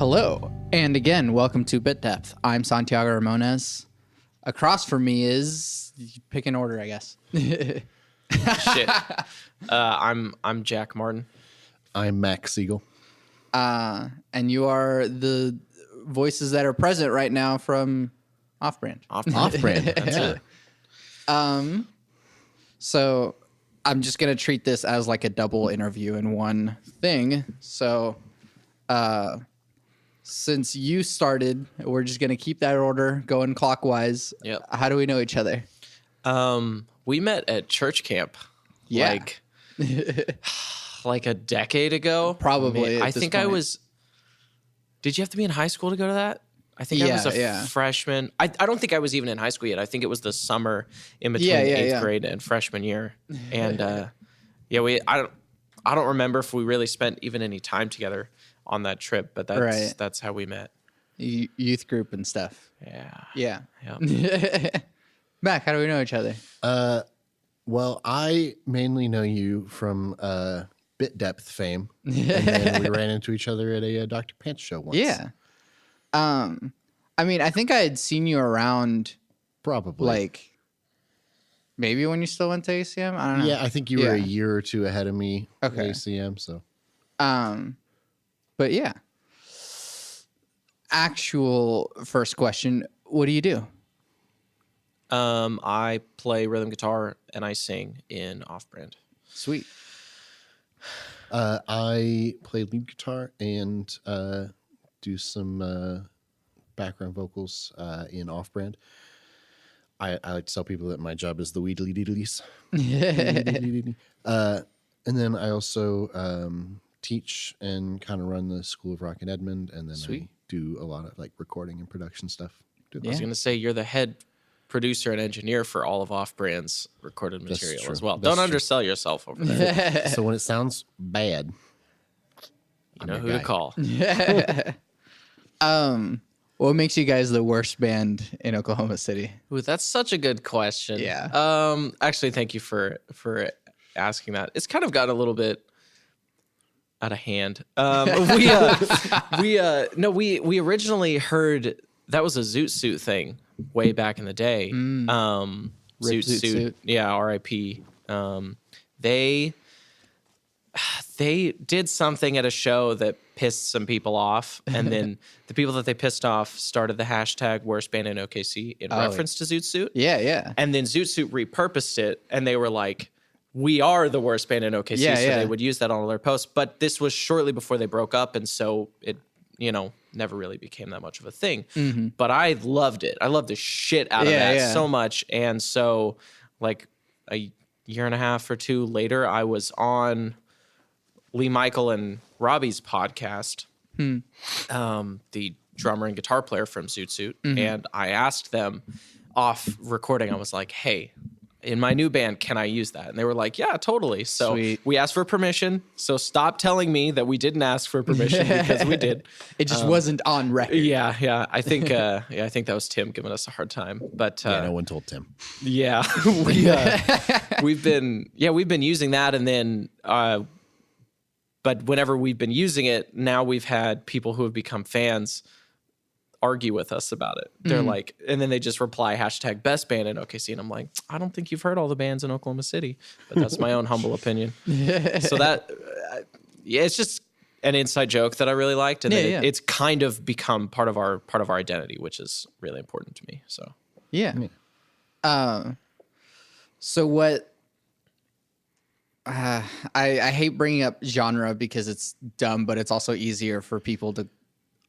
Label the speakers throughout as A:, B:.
A: Hello, and again, welcome to Bit Depth. I'm Santiago Ramones. Across from me is pick an order, I guess.
B: Shit. I'm Jack Martin.
C: I'm Max Siegel.
A: And you are the voices that are present right now from Off-Brand.
C: Off-brand.
B: That's
C: Yeah.
B: it.
A: So I'm just going to treat this as like a double interview in one thing. So since you started, we're just going to keep that order going clockwise.
B: Yep.
A: How do we know each other?
B: We met at church camp.
A: Yeah.
B: Like a decade ago.
A: Probably at
B: I
A: this
B: think
A: point.
B: I was. Did you have to be in high school to go to that? I think I was a freshman. I don't think I was even in high school yet. I think it was the summer in between eighth grade and freshman year. And I don't remember if we really spent even any time together on that trip, but that's how we met.
A: Youth group and stuff.
B: Yeah.
A: Yeah. Mac, how do we know each other?
C: Well, I mainly know you from Bit Depth fame. And then we ran into each other at a Dr. Pants show once.
A: Yeah. I mean, I think I had seen you around
C: Probably.
A: like maybe when you still went to ACM. I don't know.
C: Yeah, I think you were a year or two ahead of me at
A: Okay.
C: ACM. So
A: But yeah. Actual first question, what do you do?
B: I play rhythm guitar and I sing in Off-Brand.
A: Sweet.
C: I play lead guitar and do some background vocals in Off-Brand. I like to tell people that my job is the weedly deedlies. And then I also teach and kind of run the School of Rock in Edmond, and then I do a lot of like recording and production stuff.
B: I was going to say you're the head producer and engineer for all of Off-Brand's recorded material as well. Don't undersell yourself over there.
C: So when it sounds bad,
B: You know who to call.
A: What makes you guys the worst band in Oklahoma City?
B: Ooh, that's such a good question.
A: Yeah.
B: Actually, thank you for asking that. It's kind of gotten a little bit out of hand. We originally heard that was a Zoot Suit thing way back in the day. Zoot Suit. Yeah, R.I.P. They did something at a show that pissed some people off, and then the people that they pissed off started the hashtag worst band in OKC in reference to Zoot Suit.
A: Yeah.
B: And then Zoot Suit repurposed it, and they were like, we are the worst band in OKC, so they would use that on all their posts. But this was shortly before they broke up, and so it, never really became that much of a thing. Mm-hmm. But I loved it. I loved the shit out of that so much. And so, like, a year and a half or two later, I was on Lee Michael and Robbie's podcast, the drummer and guitar player from Zoot Suit, and I asked them off recording, I was like, hey, in my new band, can I use that? And they were like, yeah, totally. So we asked for permission. So stop telling me that we didn't ask for permission because we did.
A: It just wasn't on record.
B: Yeah. I think that was Tim giving us a hard time. But
C: no one told Tim.
B: Yeah, we've been using that, and then but whenever we've been using it, now we've had people who have become fans argue with us about it. They're like, and then they just reply hashtag best band in OKC. And I'm like, I don't think you've heard all the bands in Oklahoma City, but that's my own humble opinion. So that, it's just an inside joke that I really liked. And then it's kind of become part of our identity, which is really important to me. So,
A: So what, I hate bringing up genre because it's dumb, but it's also easier for people to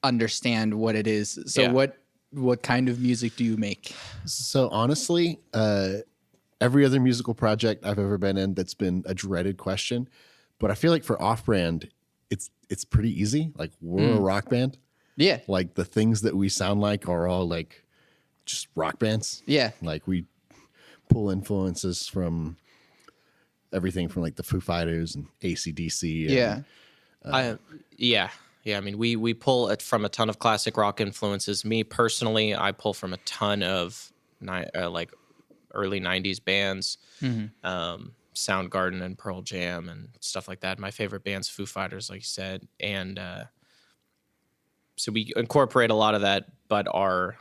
A: understand what it is. So what kind of music do you make?
C: So honestly, every other musical project I've ever been in, that's been a dreaded question. But I feel like for Off-Brand, it's pretty easy. Like, we're a rock band.
A: Yeah.
C: Like, the things that we sound like are all like just rock bands.
A: Yeah.
C: Like, we pull influences from everything from like the Foo Fighters and AC/DC.
B: I mean, we pull it from a ton of classic rock influences. Me personally, I pull from a ton of like early 90s bands, Soundgarden and Pearl Jam and stuff like that. My favorite band's Foo Fighters, like you said, and so we incorporate a lot of that, but our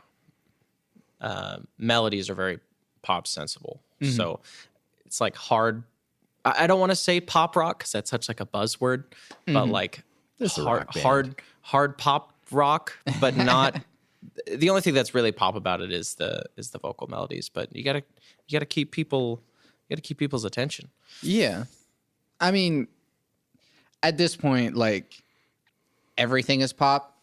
B: melodies are very pop sensible. So it's like hard. I don't want to say pop rock because that's such like a buzzword, but like hard pop rock, but not. The only thing that's really pop about it is the vocal melodies. But you gotta keep people's attention.
A: Yeah, I mean, at this point, like everything is pop.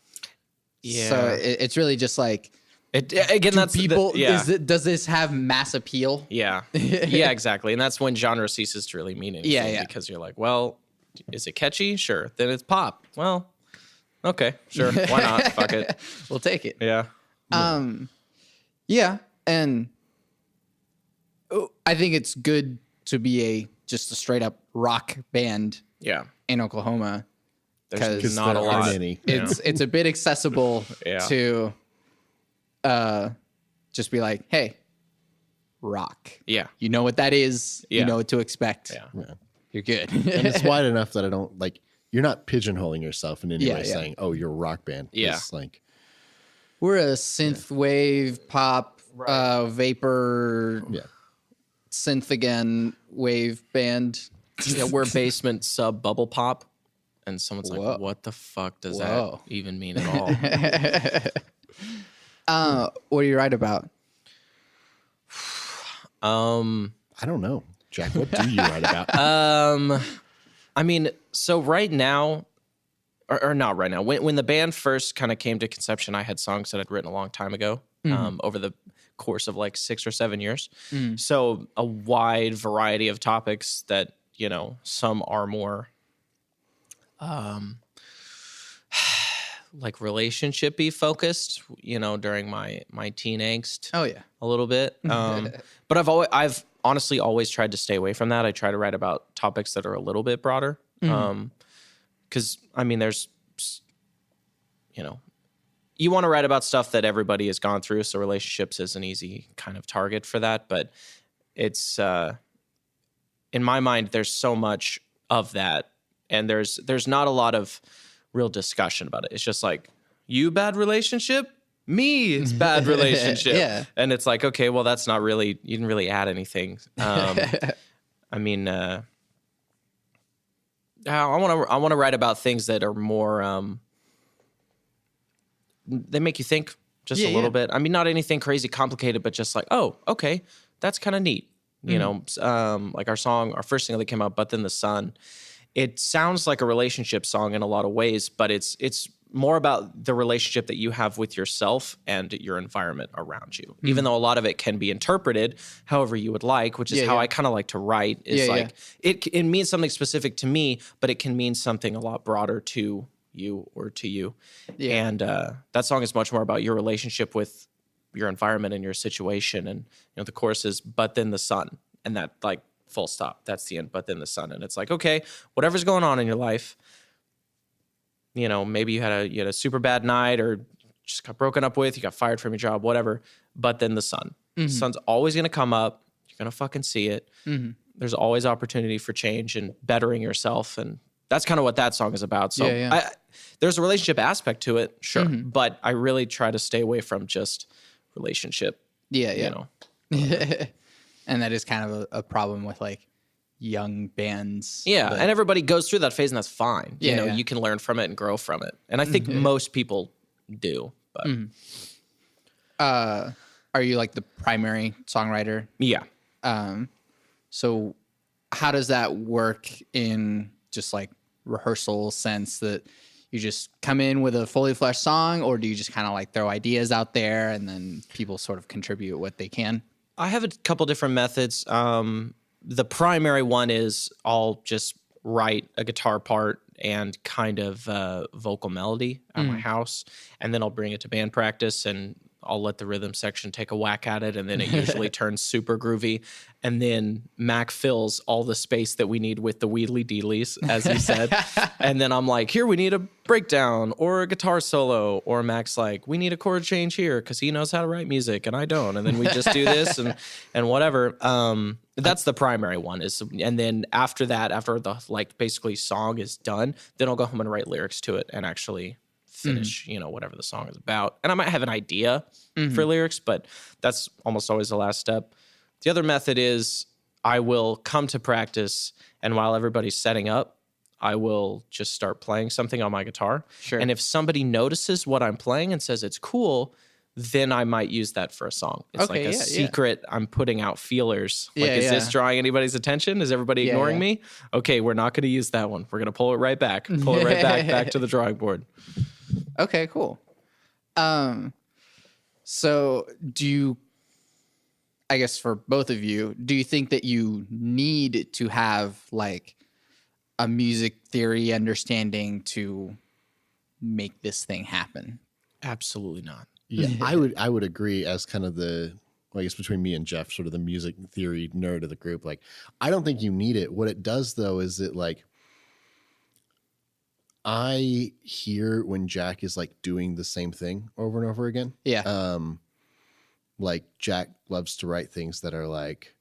A: Yeah, so it's really just like.
B: That's
A: people. Does this have mass appeal?
B: Yeah, yeah, exactly. And that's when genre ceases to really mean anything. Yeah. Because you're like, well, is it catchy? Sure. Then it's pop. Well, okay, sure. Why not? Fuck it.
A: We'll take it.
B: Yeah.
A: Yeah, and I think it's good to be just a straight up rock band.
B: Yeah.
A: In Oklahoma,
B: because not a lot.
A: It's a bit accessible to. Just be like, hey, rock.
B: Yeah.
A: You know what that is. Yeah. You know what to expect.
B: Yeah.
A: You're good.
C: And it's wide enough that I don't like, you're not pigeonholing yourself in any way saying, oh, you're a rock band.
B: Yeah.
C: It's like,
A: we're a synth wave pop, vapor, synth again wave band.
B: Yeah. We're basement sub bubble pop. And someone's like, what the fuck does that even mean at all?
A: What do you write about?
C: I don't know, Jack. What do you write about?
B: I mean, so right now, or not right now. When the band first kind of came to conception, I had songs that I'd written a long time ago. Over the course of like 6 or 7 years. So a wide variety of topics that some are more. Like relationship-y focused, during my teen angst.
A: Oh yeah,
B: a little bit. But I've honestly always tried to stay away from that. I try to write about topics that are a little bit broader. Because I mean, there's, you want to write about stuff that everybody has gone through. So relationships is an easy kind of target for that. But it's in my mind, there's so much of that, and there's not a lot of real discussion about it. It's just like, you bad relationship, me is bad relationship.
A: Yeah.
B: And it's like, okay, well, that's not really, you didn't really add anything. I mean, I want to write about things that are more, they make you think just a little bit. I mean, not anything crazy complicated, but just like, oh, okay, that's kind of neat. Like our first single that came out, But Then the Sun. It sounds like a relationship song in a lot of ways, but it's more about the relationship that you have with yourself and your environment around you. Even though a lot of it can be interpreted however you would like, which is how I kind of like to write. Is it means something specific to me, but it can mean something a lot broader to you or to you. Yeah. And that song is much more about your relationship with your environment and your situation. And the chorus is "But then the sun," and that like. Full stop. That's the end. But then the sun, and it's like, okay, whatever's going on in your life, maybe you had a super bad night, or just got broken up with, you got fired from your job, whatever. But then the sun. The sun's always going to come up. You're going to fucking see it. There's always opportunity for change and bettering yourself, and that's kind of what that song is about. So there's a relationship aspect to it, sure, but I really try to stay away from just relationship.
A: And that is kind of a problem with like young bands.
B: Yeah, and everybody goes through that phase, and that's fine. You can learn from it and grow from it. And I think most people do. But
A: are you like the primary songwriter?
B: Yeah.
A: So how does that work in just like rehearsal sense, that you just come in with a fully fleshed song, or do you just kind of like throw ideas out there and then people sort of contribute what they can?
B: I have a couple different methods. The primary one is I'll just write a guitar part and kind of vocal melody at my house, and then I'll bring it to band practice and I'll let the rhythm section take a whack at it, and then it usually turns super groovy. And then Mac fills all the space that we need with the wheedly deedlies, as he said. And then I'm like, here, we need a breakdown or a guitar solo. Or Mac's like, we need a chord change here because he knows how to write music and I don't. And then we just do this and whatever. That's the primary one. And then after that, after the like basically song is done, then I'll go home and write lyrics to it and actually finish, whatever the song is about. And I might have an idea for lyrics, but that's almost always the last step. The other method is I will come to practice, and while everybody's setting up, I will just start playing something on my guitar.
A: Sure.
B: And if somebody notices what I'm playing and says it's cool, then I might use that for a song. It's like a secret. I'm putting out feelers. Like, is this drawing anybody's attention? Is everybody ignoring me? Okay, we're not going to use that one. We're going to pull it right back. Pull it right back to the drawing board.
A: Okay, cool. So do you, I guess for both of you, do you think that you need to have like a music theory understanding to make this thing happen?
B: Absolutely not.
C: Yeah, I would agree as kind of I guess between me and Jeff, sort of the music theory nerd of the group. Like, I don't think you need it. What it does though is it like, I hear when Jack is like doing the same thing over and over again.
A: Yeah.
C: Like Jack loves to write things that are like,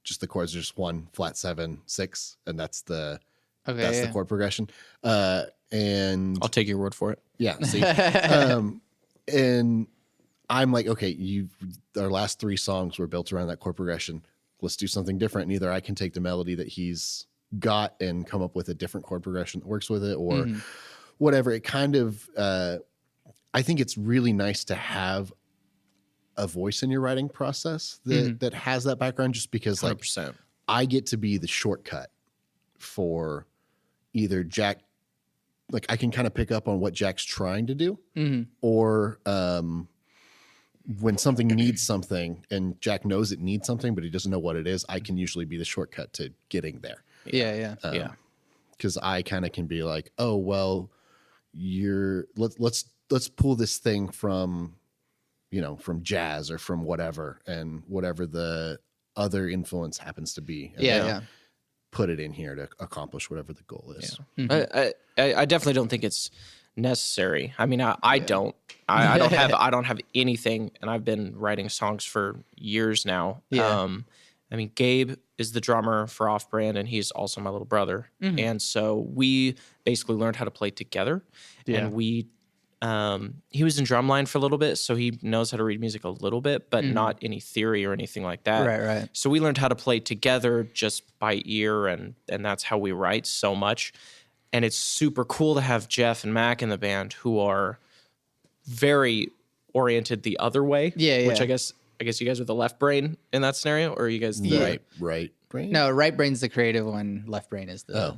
C: just the chords are just 1 flat 7 6, and that's the chord progression. And
B: I'll take your word for it.
C: Yeah. See, and I'm like, okay, our last 3 songs were built around that chord progression. Let's do something different. And either I can take the melody that he's got and come up with a different chord progression that works with it, or whatever. It kind of, I think it's really nice to have a voice in your writing process that has that background, just because
B: 100%.
C: I get to be the shortcut for either Jack. Like, I can kind of pick up on what Jack's trying to do, or when something needs something and Jack knows it needs something, but he doesn't know what it is, I can usually be the shortcut to getting there.
A: Yeah.
C: Because I kind of can be like, oh, well, let's pull this thing from, from jazz or from whatever, and whatever the other influence happens to be. And put it in here to accomplish whatever the goal is.
B: Yeah. I definitely don't think it's necessary. I mean, I don't have anything, and I've been writing songs for years now.
A: Yeah.
B: I mean, Gabe is the drummer for Off Brand, and he's also my little brother. And so we basically learned how to play together. And he was in drumline for a little bit, so he knows how to read music a little bit, but not any theory or anything like that.
A: Right.
B: So we learned how to play together just by ear, and that's how we write so much. And it's super cool to have Jeff and Mac in the band, who are very oriented the other way.
A: Yeah.
B: Which I guess you guys are the left brain in that scenario, or are you guys the
C: right brain?
A: No, right brain's the creative one. Left brain is the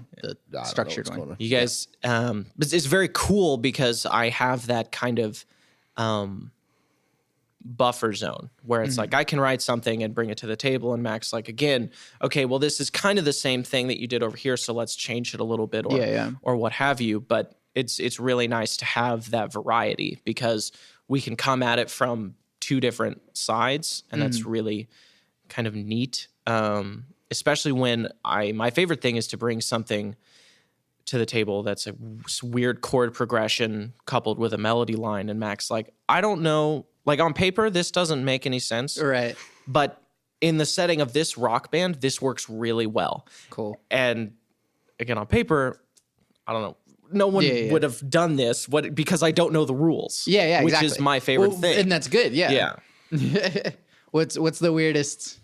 A: structured one.
B: You guys, it's very cool because I have that kind of buffer zone where it's like I can write something and bring it to the table, and Mac's like, again, okay, well, this is kind of the same thing that you did over here, so let's change it a little bit, or what have you. But it's really nice to have that variety, because we can come at it from 2 different sides, and that's really kind of neat. Especially when my favorite thing is to bring something to the table that's a weird chord progression coupled with a melody line, and Mac's like, I don't know, like on paper, this doesn't make any sense.
A: Right.
B: But in the setting of this rock band, this works really well.
A: Cool.
B: And again, on paper, I don't know. No one would have done this because I don't know the rules.
A: Yeah,
B: which
A: exactly.
B: is my favorite thing.
A: And that's good, yeah. What's the weirdest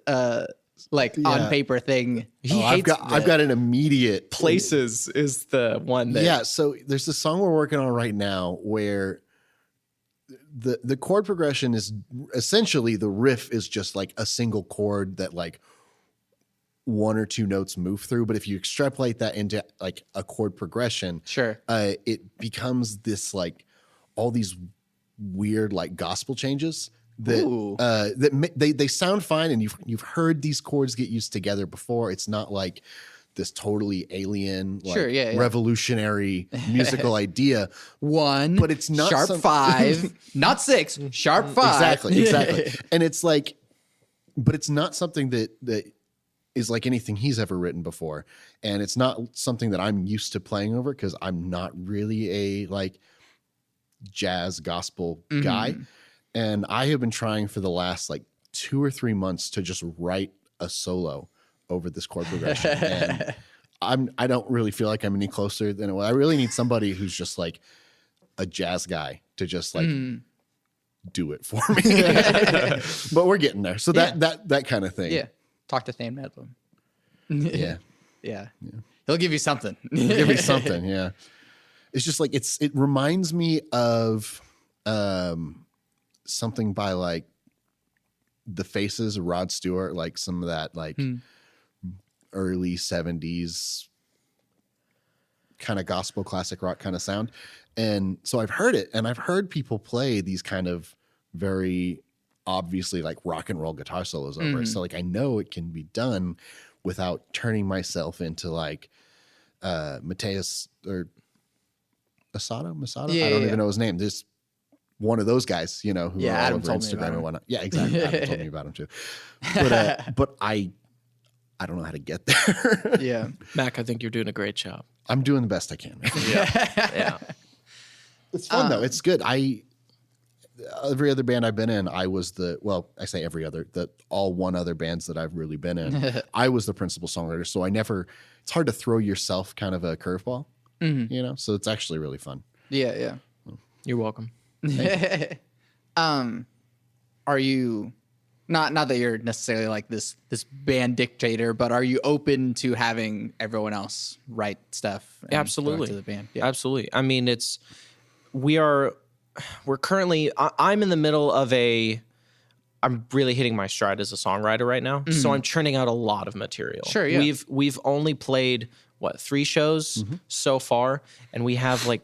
A: on paper thing?
C: I've got an immediate
B: Places is the one that
C: so there's this song we're working on right now where the chord progression is essentially, the riff is just like a single chord that like 1 or 2 notes move through. But if you extrapolate that into like a chord progression, it becomes this like all these weird like gospel changes that they sound fine, and you've heard these chords get used together before. It's not like this totally alien, revolutionary musical idea.
A: 1,
C: but it's not
A: sharp 5, not 6, sharp 5.
C: Exactly. And it's like, but it's not something that is like anything he's ever written before, and it's not something that I'm used to playing over, because I'm not really a like jazz gospel guy. And I have been trying for the last like 2 or 3 months to just write a solo over this chord progression. And I don't really feel like I'm any closer than I really need somebody who's just like a jazz guy to just like do it for me. But we're getting there. So that kind of thing.
A: Yeah. Talk to Thane Medlum.
C: Yeah.
A: Yeah. He'll give you something.
C: Give me something. Yeah. It's just like, it reminds me of something by like the Faces, Rod Stewart, like some of that like early 70s kind of gospel classic rock kind of sound. And so I've heard it, and I've heard people play these kind of very obviously like rock and roll guitar solos over it. So like I know it can be done without turning myself into like Mateus or Masada.
A: Yeah,
C: I don't even know his name. There's one of those guys, you know, who are all over Instagram and whatnot. Yeah, exactly. Adam told me about him too. But I don't know how to get there.
A: Yeah.
B: Mac, I think you're doing a great job.
C: I'm doing the best I can.
B: Yeah.
C: It's fun though. It's good. Every other band I've been in, I was I say every other, all one other bands that I've really been in, I was the principal songwriter. So it's hard to throw yourself kind of a curveball, you know? So it's actually really fun.
A: Yeah. Yeah.
B: You're welcome.
A: Are you not that you're necessarily like this band dictator, but are you open to having everyone else write stuff? And
B: Absolutely.
A: To the band? Yeah.
B: Absolutely. I mean, we're currently, I'm in the middle of I'm really hitting my stride as a songwriter right now. So I'm churning out a lot of material.
A: Sure. Yeah.
B: We've only played 3 shows so far, and we have like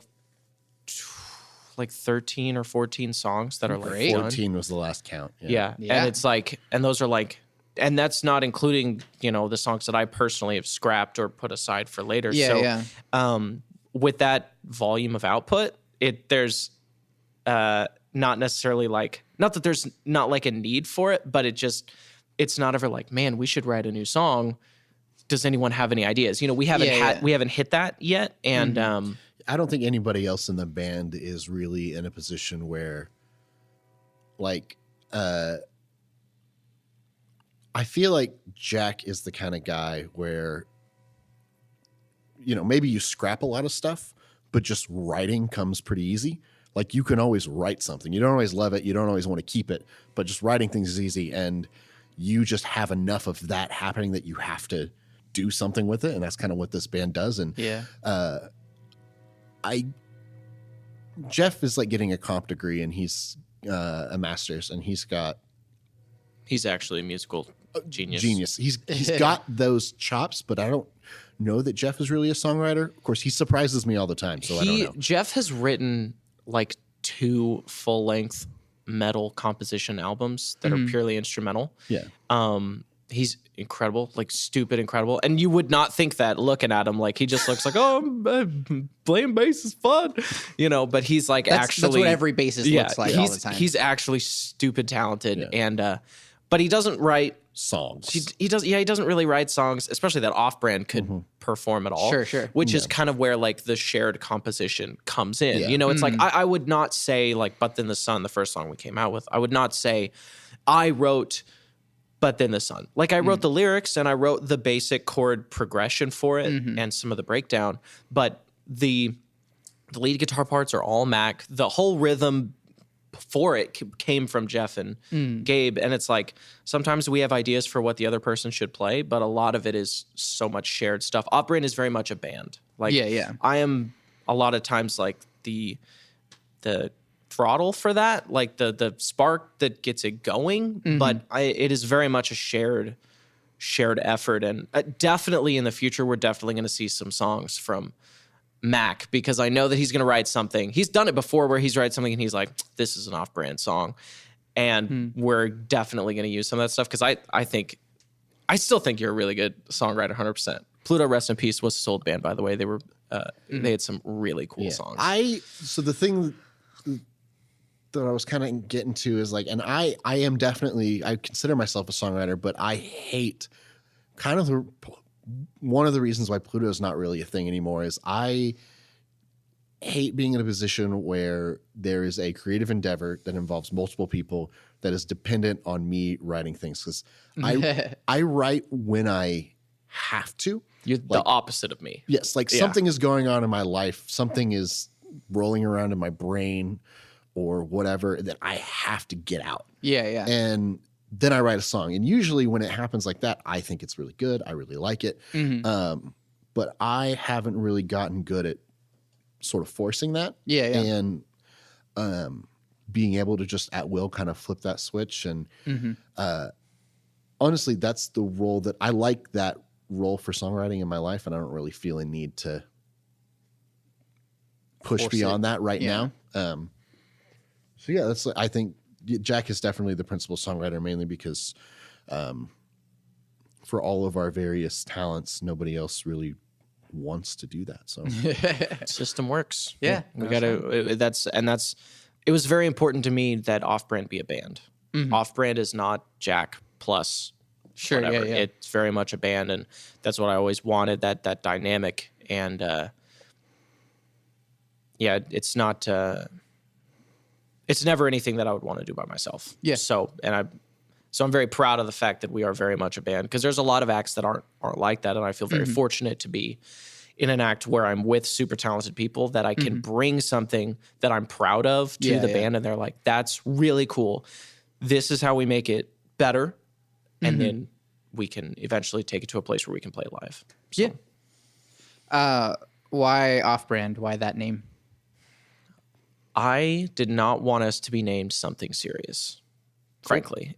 B: 13 or 14 songs that are like
C: 14 was the last count.
B: Yeah. And it's like, and those are like, and that's not including, the songs that I personally have scrapped or put aside for later.
A: Yeah.
B: With that volume of output, there's not necessarily like, not that there's not like a need for it, but it's not ever like, man, we should write a new song. Does anyone have any ideas? We haven't hit that yet. And,
C: I don't think anybody else in the band is really in a position where like, I feel like Jack is the kind of guy where, maybe you scrap a lot of stuff, but just writing comes pretty easy. Like you can always write something. You don't always love it. You don't always want to keep it, but just writing things is easy. And you just have enough of that happening that you have to do something with it. And that's kind of what this band does. And Jeff is like getting a comp degree, and he's a master's, and he's
B: actually a musical genius.
C: He's got those chops, but I don't know that Jeff is really a songwriter. Of course, he surprises me all the time, so I don't know.
B: Jeff has written like 2 full-length metal composition albums that are purely instrumental.
C: Yeah.
B: He's incredible, like stupid incredible. And you would not think that looking at him. Like he just looks like, oh, playing bass is fun, but he's like that's what
A: every bassist looks like all the time.
B: He's actually stupid talented. And but he doesn't write
C: songs.
B: He doesn't really write songs, especially that Off-Brand could perform at all.
A: Sure.
B: Which is kind of where like the shared composition comes in. It's like I would not say like But Then the Sun, the first song we came out with, I would not say I wrote But Then the Sun. Like I wrote the lyrics and I wrote the basic chord progression for it and some of the breakdown, but the lead guitar parts are all Mac. The whole rhythm for it came from Jeff and Gabe. And it's like, sometimes we have ideas for what the other person should play, but a lot of it is so much shared stuff. Off-Brand is very much a band. Like I am a lot of times like the throttle for that, like the spark that gets it going, but it is very much a shared effort. And definitely in the future, we're definitely going to see some songs from Mac, because I know that he's going to write something. He's done it before where he's write something and he's like, this is an Off-Brand song. And we're definitely going to use some of that stuff, because I still think you're a really good songwriter, 100%. Pluto, rest in peace, was his old band, by the way. They were they had some really cool songs.
C: So the thing that I was kind of getting to is like, and I am definitely, I consider myself a songwriter, but I hate kind of one of the reasons why Pluto is not really a thing anymore is I hate being in a position where there is a creative endeavor that involves multiple people that is dependent on me writing things. Because I write when I have to.
B: You're the opposite of me.
C: Yes, like something is going on in my life, something is rolling around in my brain or whatever that I have to get out.
A: Yeah.
C: And then I write a song. And usually when it happens like that, I think it's really good. I really like it. But I haven't really gotten good at sort of forcing that.
A: Yeah.
C: And being able to just at will kind of flip that switch. And honestly, that's the role that I like, that role for songwriting in my life. And I don't really feel a need to push beyond that right now. So yeah, I think Jack is definitely the principal songwriter, mainly because for all of our various talents, nobody else really wants to do that. So
B: System works.
A: Yeah.
B: We got to, it was very important to me that Off-Brand be a band. Off-Brand is not Jack plus
A: Sure.
B: whatever.
A: Yeah.
B: It's very much a band, and that's what I always wanted, that dynamic. And it's not, it's never anything that I would want to do by myself.
A: Yeah.
B: So I'm very proud of the fact that we are very much a band, because there's a lot of acts that aren't like that, and I feel very fortunate to be in an act where I'm with super talented people that I can bring something that I'm proud of to the band, and they're like, "That's really cool. This is how we make it better," and then we can eventually take it to a place where we can play live. So.
A: Yeah. Why Off-Brand? Why that name?
B: I did not want us to be named something serious. Frankly,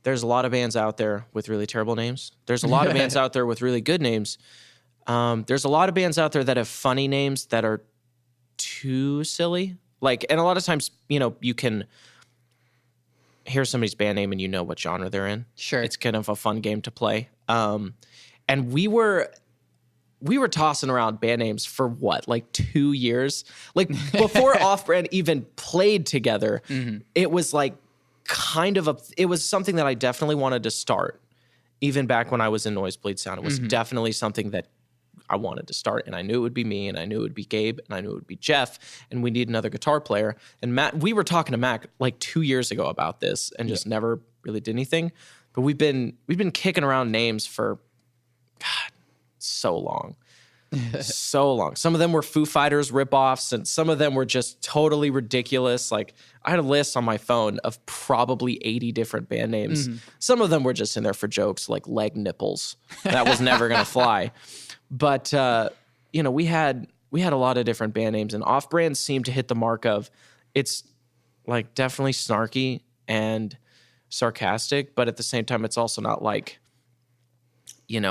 B: there's a lot of bands out there with really terrible names. There's a lot of bands out there with really good names. There's a lot of bands out there that have funny names that are too silly. Like, and a lot of times, you can hear somebody's band name and you know what genre they're in.
A: Sure.
B: It's kind of a fun game to play. And we were tossing around band names for what, like 2 years? Like before Off-Brand even played together, it was like it was something that I definitely wanted to start. Even back when I was in Noisebleed Sound, it was definitely something that I wanted to start. And I knew it would be me, and I knew it would be Gabe, and I knew it would be Jeff, and we need another guitar player. And Matt, we were talking to Mac like 2 years ago about this and just never really did anything. But we've been kicking around names for, God, so long. So long. Some of them were Foo Fighters ripoffs, and some of them were just totally ridiculous. Like, I had a list on my phone of probably 80 different band names. Some of them were just in there for jokes, like Leg Nipples. That was never going to fly. But, we had a lot of different band names, and Off-Brand seemed to hit the mark of, it's like definitely snarky and sarcastic, but at the same time, it's also not like,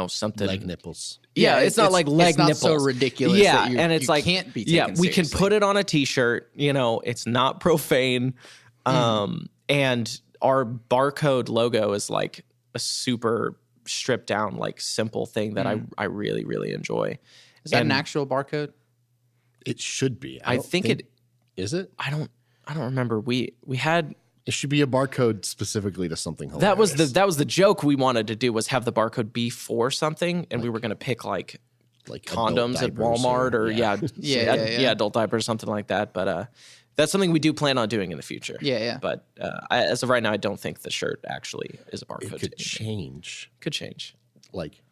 B: something.
C: Leg Nipples.
B: Yeah, it's not like leg nipples.
A: It's not so ridiculous.
B: Yeah,
A: that
B: and it's like,
A: can't be taken
B: we can
A: seriously.
B: put it on a T-shirt. It's not profane, and our barcode logo is like a super stripped down, like simple thing that I really, really enjoy.
A: Is that an actual barcode?
C: It should be.
B: I think it
C: is. It?
B: I don't remember. We had.
C: It should be a barcode specifically to something hilarious.
B: That was the joke we wanted to do, was have the barcode be for something, and we were going to pick like condoms at Walmart or adult diapers, something like that. But that's something we do plan on doing in the future.
A: Yeah.
B: But as of right now, I don't think the shirt actually is a barcode.
C: It could change.
B: Could change.
C: Like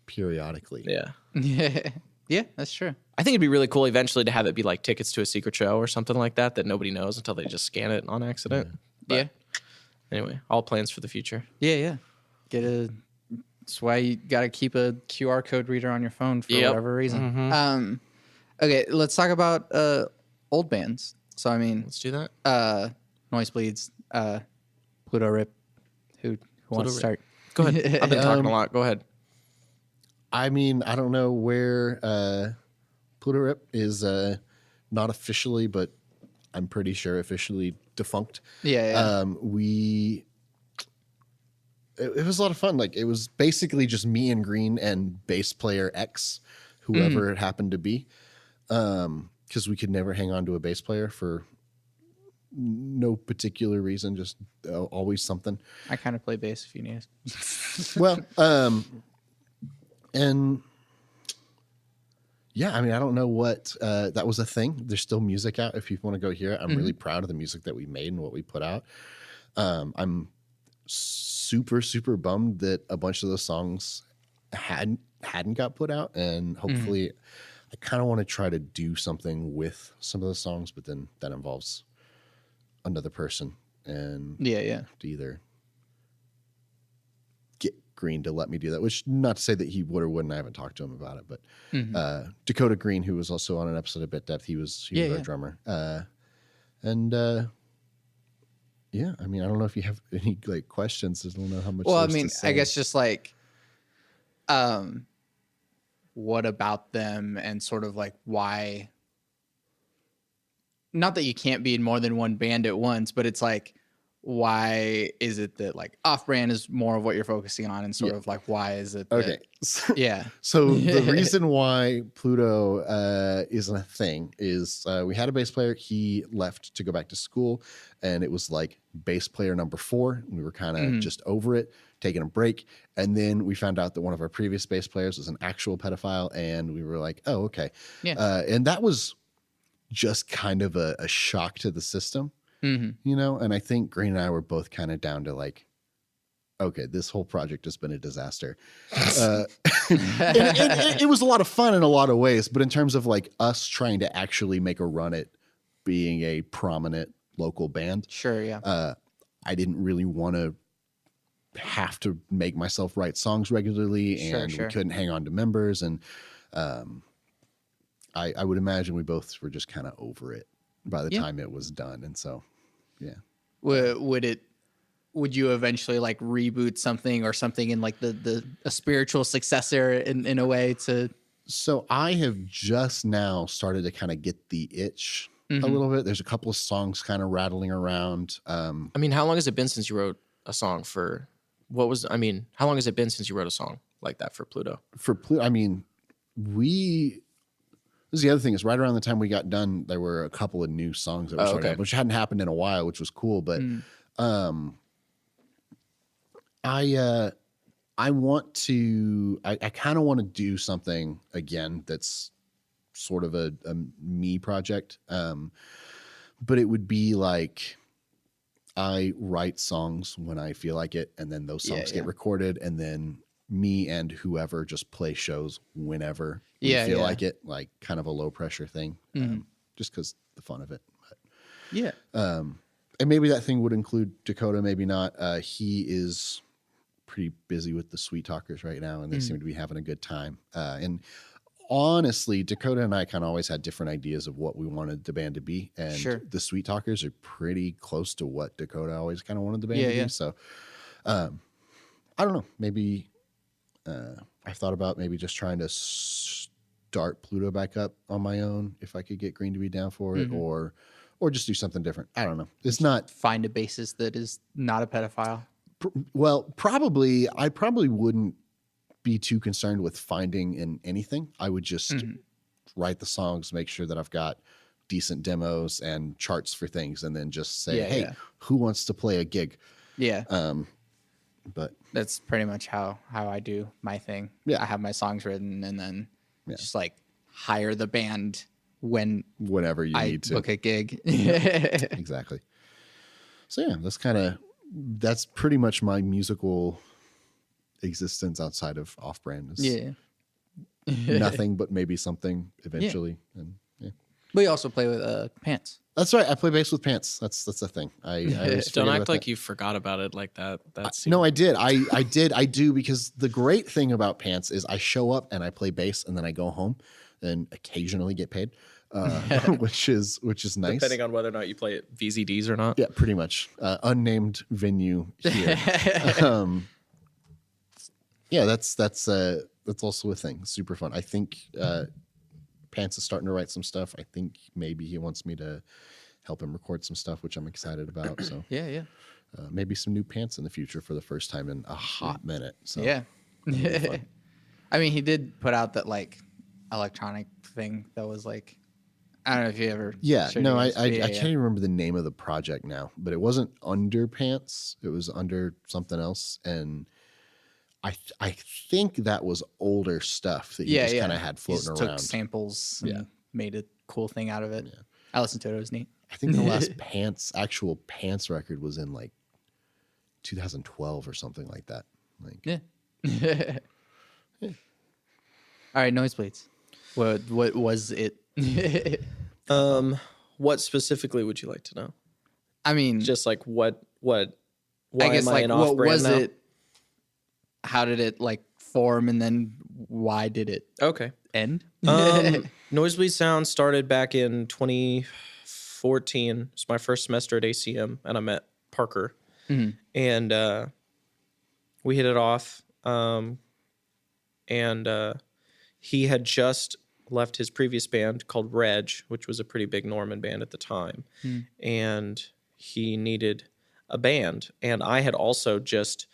C: periodically.
B: Yeah.
A: Yeah, that's true.
B: I think it'd be really cool eventually to have it be like tickets to a secret show or something like that nobody knows until they just scan it on accident. But anyway, all plans for the future.
A: Yeah. That's why you got to keep a QR code reader on your phone for whatever reason. Okay, let's talk about old bands. So, I mean,
B: let's do that.
A: Noisebleeds, Pluto Rip. Who wants to start?
B: Go ahead. I've been talking a lot. Go ahead.
C: I mean, I don't know where Pluto Rip is not officially, but I'm pretty sure officially defunct.
A: Yeah.
C: It was a lot of fun. Like, it was basically just me and Green and bass player X, whoever it happened to be, because we could never hang on to a bass player for no particular reason, just always something.
A: I kind of play bass if you need it.
C: Well, and yeah, I mean, I don't know what that was a thing. There's still music out if people want to go hear it. I'm really proud of the music that we made and what we put out. I'm super, super bummed that a bunch of those songs hadn't got put out, and hopefully I kind of want to try to do something with some of those songs, but then that involves another person and to either get Green to let me do that, which not to say that he would or wouldn't. I haven't talked to him about it, but Dakota Green, who was also on an episode of Bit Depth, he was our drummer. Yeah, I mean, I don't know if you have any like questions. I don't know how much.
A: Well, I mean, I guess just like, what about them and sort of like why? Not that you can't be in more than one band at once, but it's like, why is it that like off-brand is more of what you're focusing on, and sort of like why is it that,
C: so the reason why Pluto isn't a thing is we had a bass player. He left to go back to school, and it was like bass player number 4. We were kind of just over it, taking a break, and then we found out that one of our previous bass players was an actual pedophile, and we were like, oh, okay. And that was just kind of a shock to the system. You know, and I think Green and I were both kind of down to like, okay, this whole project has been a disaster. And it was a lot of fun in a lot of ways, but in terms of like us trying to actually make a run at being a prominent local band, I didn't really want to have to make myself write songs regularly, and we couldn't hang on to members, and I would imagine we both were just kind of over it by the time it was done. And so,
A: would you eventually like reboot something or something in like a spiritual successor in a way to?
C: So I have just now started to kind of get the itch a little bit. There's a couple of songs kind of rattling around.
B: I mean, how long has it been since you wrote a song for how long has it been since you wrote a song like that for Pluto?
C: For Pluto, I mean, this is the other thing, is right around the time we got done, there were a couple of new songs that were starting up, which hadn't happened in a while, which was cool. But I want to, I kind of want to do something again that's sort of a me project. But it would be like I write songs when I feel like it, and then those songs get recorded, and then me and whoever just play shows whenever we feel like it, like kind of a low pressure thing, just because the fun of it. But, and maybe that thing would include Dakota, maybe not. He is pretty busy with the Sweet Talkers right now, and they seem to be having a good time. And honestly, Dakota and I kind of always had different ideas of what we wanted the band to be, and the Sweet Talkers are pretty close to what Dakota always kind of wanted the band to be. So I don't know, maybe I thought about maybe just trying to start Pluto back up on my own if I could get Green to be down for it, or just do something different. I don't know. It's not
A: find a bassist that is not a pedophile.
C: Well, I probably wouldn't be too concerned with finding in anything. I would just write the songs, make sure that I've got decent demos and charts for things, and then just say, hey, who wants to play a gig? But
A: that's pretty much how I do my thing. I have my songs written, and then just like hire the band
C: whenever you need to
A: book a gig.
C: Exactly. So that's pretty much my musical existence outside of Off-Brand. Nothing but maybe something eventually. And
A: we also play with Pants.
C: That's right. I play bass with Pants. That's the thing. I
B: don't act like you forgot about it like that.
C: No, I did. I do, because the great thing about Pants is I show up and I play bass, and then I go home and occasionally get paid, which is nice.
B: Depending on whether or not you play at VZDs or not.
C: Yeah, pretty much. Unnamed venue here. That's also a thing. Super fun. I think Pants is starting to write some stuff. I think maybe he wants me to help him record some stuff, which I'm excited about. So maybe some new Pants in the future for the first time in a hot minute. So
A: I mean, he did put out that like electronic thing that was like, I don't know if you ever.
C: I can't even remember the name of the project now, but it wasn't under Pants. It was under something else, and I think that was older stuff that you just kind of had floating around.
A: Took samples and made a cool thing out of it. Yeah. I listened to it. It was neat.
C: I think the last actual Pants record was in like 2012 or something like that. Like,
A: Yeah. All right, Nosebleeds. What was it?
B: What specifically would you like to know?
A: I mean,
B: Just like why
A: I guess
B: am I
A: like
B: an
A: what
B: off-brand
A: was
B: now?
A: it? How did it like form, and then why did it
B: Okay.
A: end?
B: Noisebleed Sound started back in 2014. It's my first semester at ACM, and I met Parker, and we hit it off. He had just left his previous band called Reg, which was a pretty big Norman band at the time, and he needed a band. And I had also just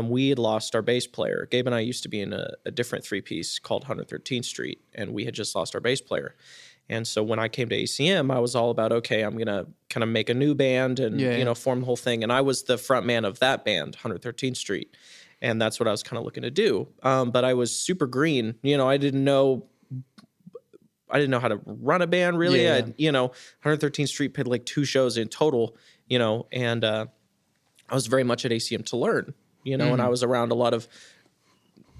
B: we had lost our bass player. Gabe and I used to be in a different three-piece called 113th Street, and we had just lost our bass player. And so when I came to ACM, I was all about, okay, I'm going to kind of make a new band and, form the whole thing. And I was the front man of that band, 113th Street. And that's what I was kind of looking to do. But I was super green. I didn't know how to run a band really.
A: Yeah.
B: 113th Street played like 2 shows in total, and I was very much at ACM to learn, and I was around a lot of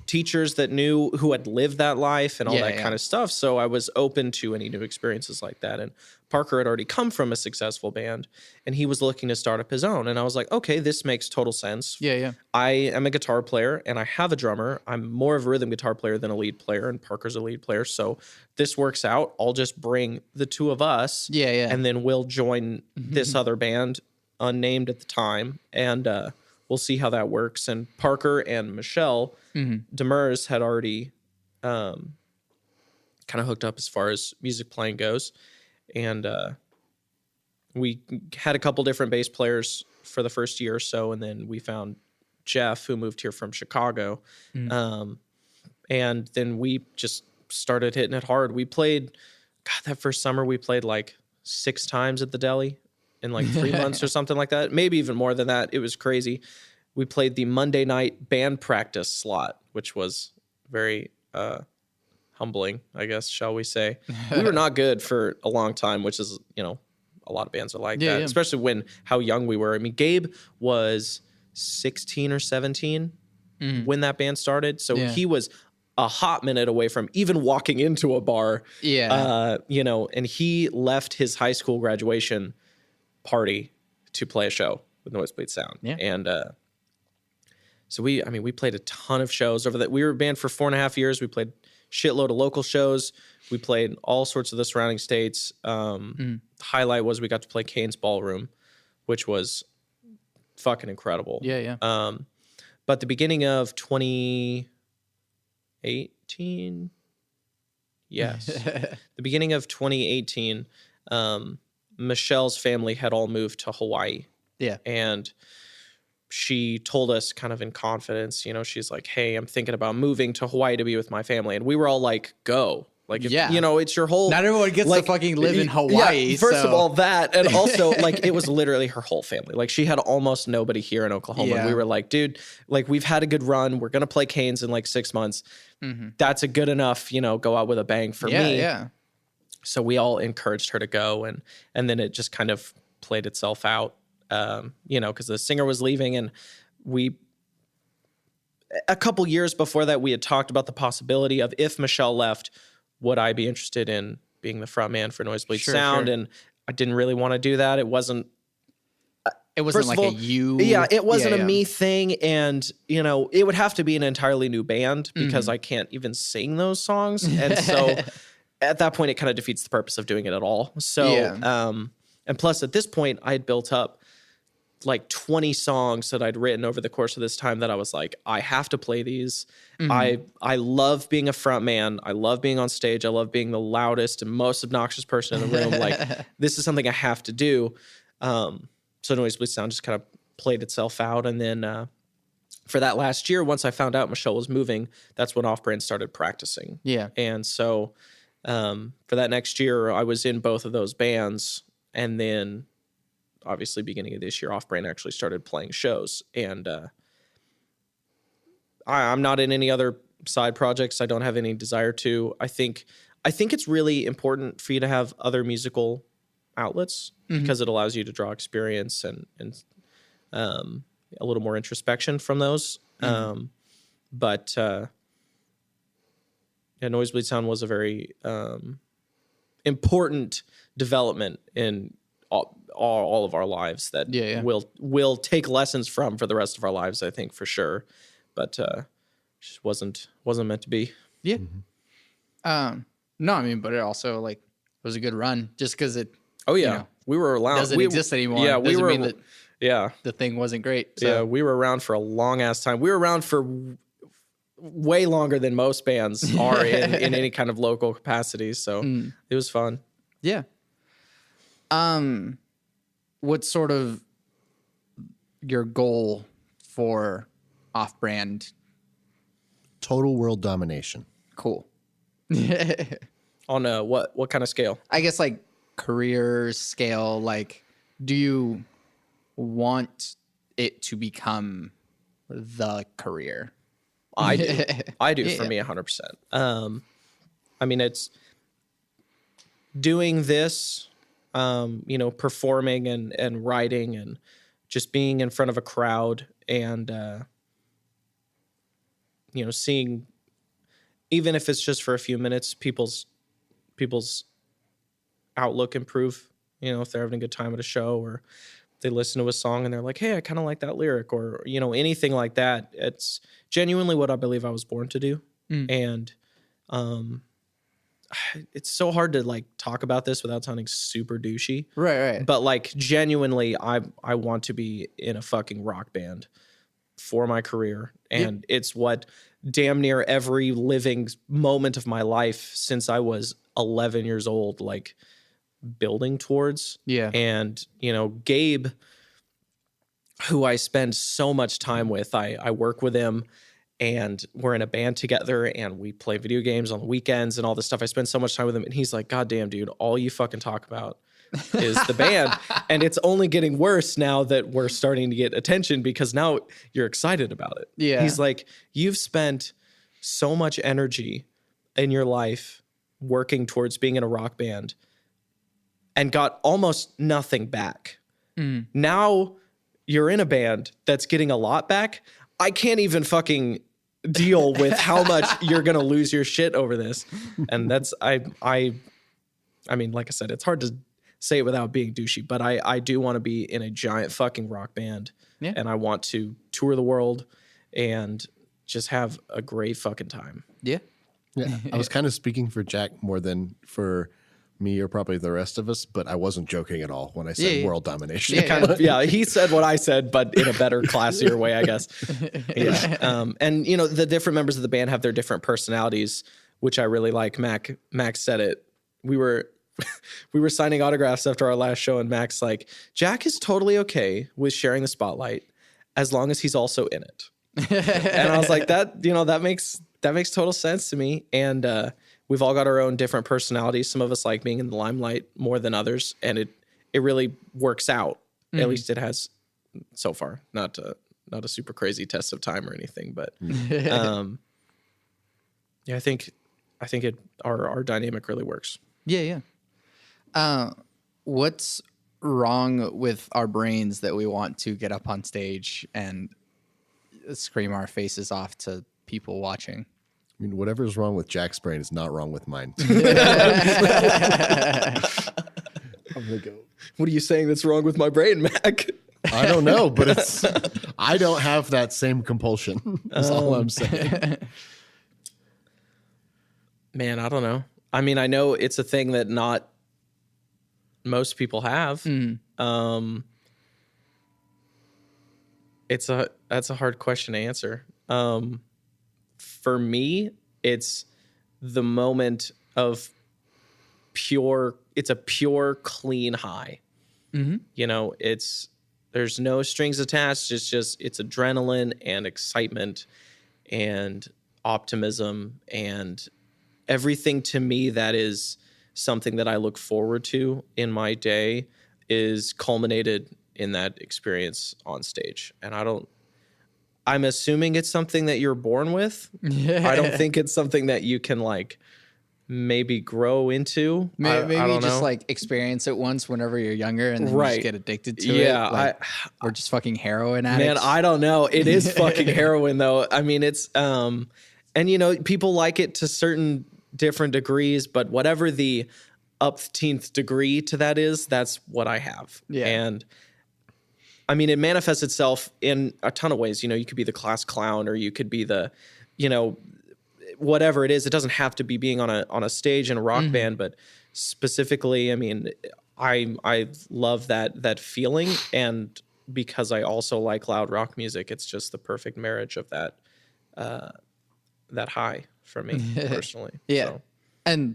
B: teachers who had lived that life and all that kind of stuff. So I was open to any new experiences like that. And Parker had already come from a successful band, and he was looking to start up his own. And I was like, okay, this makes total sense.
A: Yeah.
B: I am a guitar player and I have a drummer. I'm more of a rhythm guitar player than a lead player, and Parker's a lead player. So this works out. I'll just bring the two of us.
A: Yeah.
B: And then we'll join this other band, unnamed at the time. And, we'll see how that works. And Parker and Michelle Demers had already kind of hooked up as far as music playing goes. And we had a couple different bass players for the first year or so. And then we found Jeff, who moved here from Chicago. And then we just started hitting it hard. We played, that first summer we played like 6 times at the deli in like 3 months or something like that. Maybe even more than that. It was crazy. We played the Monday night band practice slot, which was very humbling, I guess, shall we say. We were not good for a long time, which is, a lot of bands are like that, especially how young we were. I mean, Gabe was 16 or 17 when that band started. So he was a hot minute away from even walking into a bar. And he left his high school graduation party to play a show with Nosebleed Sound. And so we played a ton of shows over that. We were a band for 4.5 years. We played shitload of local shows. We played all sorts of the surrounding states. The highlight was we got to play Kane's Ballroom, which was fucking incredible. But the beginning of 2018, the beginning of 2018, Michelle's family had all moved to Hawaii. And she told us kind of in confidence, she's like, hey, I'm thinking about moving to Hawaii to be with my family. And we were all like, go. Like, it's your whole...
A: Not everyone gets to fucking live in Hawaii.
B: First of all, that. And also, like, it was literally her whole family. Like, she had almost nobody here in Oklahoma. And we were like, dude, like, we've had a good run. We're going to play Canes in like 6 months. That's a good enough, go out with a bang for me. So we all encouraged her to go. And then it just kind of played itself out. Because the singer was leaving, and a couple years before that, we had talked about the possibility of, if Michelle left, would I be interested in being the front man for Nosebleed Sound? And I didn't really want to do that. It wasn't
A: like a you.
B: Yeah, it wasn't a me thing. And, it would have to be an entirely new band because I can't even sing those songs. And so at that point, it kind of defeats the purpose of doing it at all. So, and plus at this point, I had built up like 20 songs that I'd written over the course of this time that I was like, I have to play these. I love being a front man. I love being on stage. I love being the loudest and most obnoxious person in the room. Like, this is something I have to do. So Nosebleed Sound just kind of played itself out. And then for that last year, once I found out Michelle was moving, that's when Off-Brand started practicing. And so for that next year, I was in both of those bands. And then obviously beginning of this year, Off-Brand actually started playing shows. And I'm not in any other side projects. I don't have any desire to. I think it's really important for you to have other musical outlets because it allows you to draw experience and a little more introspection from those. But Nosebleed Sound was a very important development in all of our lives that we'll take lessons from for the rest of our lives, I think, for sure. But just wasn't meant to be.
A: Yeah. No, I mean, but it also like was a good run just because it.
B: Oh yeah, we were around.
A: Doesn't exist anymore.
B: Yeah, we
A: doesn't
B: were.
A: Mean that
B: yeah,
A: the thing wasn't great. So.
B: Yeah, we were around for a long ass time. We were around for way longer than most bands are in any kind of local capacity. So it was fun.
A: Yeah. What's sort of your goal for Off-Brand?
C: Total world domination.
A: Cool.
B: On what kind of scale?
A: I guess like career scale. Like, do you want it to become the career?
B: I do. I do for me 100%. I mean, it's doing this, performing and writing and just being in front of a crowd and, seeing, even if it's just for a few minutes, people's outlook improve, if they're having a good time at a show or they listen to a song and they're like, hey, I kind of like that lyric or, anything like that. It's genuinely what I believe I was born to do. And it's so hard to like talk about this without sounding super douchey.
A: Right.
B: But like genuinely, I want to be in a fucking rock band for my career. And it's what damn near every living moment of my life since I was 11 years old, like building towards.
A: Yeah.
B: And, Gabe, who I spend so much time with, I work with him and we're in a band together and we play video games on the weekends and all this stuff. I spend so much time with him and he's like, God damn, dude, all you fucking talk about is the band. And it's only getting worse now that we're starting to get attention because now you're excited about it.
A: Yeah.
B: He's like, you've spent so much energy in your life working towards being in a rock band and got almost nothing back. Now you're in a band that's getting a lot back. I can't even fucking deal with how much you're going to lose your shit over this. And that's, I mean, like I said, it's hard to say it without being douchey, but I do want to be in a giant fucking rock band.
A: Yeah.
B: And I want to tour the world and just have a great fucking time.
A: Yeah.
C: Yeah. I was kind of speaking for Jack more than for me or probably the rest of us, but I wasn't joking at all when I said world domination.
B: Yeah, he said what I said, but in a better, classier way, I guess. Yeah. And the different members of the band have their different personalities, which I really like. Max said it. We were signing autographs after our last show, and Max like, Jack is totally okay with sharing the spotlight as long as he's also in it. And I was like, that makes total sense to me. And we've all got our own different personalities. Some of us like being in the limelight more than others, and it really works out. At least it has so far. Not a super crazy test of time or anything, but yeah, I think our dynamic really works.
A: Yeah. What's wrong with our brains that we want to get up on stage and scream our faces off to people watching?
C: I mean, whatever's wrong with Jack's brain is not wrong with mine. I'm gonna go.
B: What are you saying that's wrong with my brain, Mac?
C: I don't know, but I don't have that same compulsion. That's all I'm saying.
B: Man, I don't know. I mean, I know it's a thing that not most people have. That's a hard question to answer. For me, it's the moment of it's a pure, clean high. There's no strings attached. It's adrenaline and excitement and optimism and everything to me that is something that I look forward to in my day is culminated in that experience on stage. And I'm assuming it's something that you're born with. I don't think it's something that you can like maybe grow into.
A: Maybe
B: I
A: you
B: don't
A: just
B: know.
A: like experience it once whenever you're younger and then you just get addicted to it.
B: Yeah,
A: Like, we're just fucking heroin addicts.
B: Man, I don't know. It is fucking heroin though. I mean, it's and you know, people like it to certain different degrees, but whatever the upteenth degree to that is, that's what I have.
A: Yeah.
B: And I mean, it manifests itself in a ton of ways. You know, you could be the class clown, or you could be the, you know, whatever it is. It doesn't have to be being on a stage in a rock band, but specifically, I mean, I love that feeling, and because I also like loud rock music, it's just the perfect marriage of that that high for me personally.
A: Yeah.
B: So.
A: And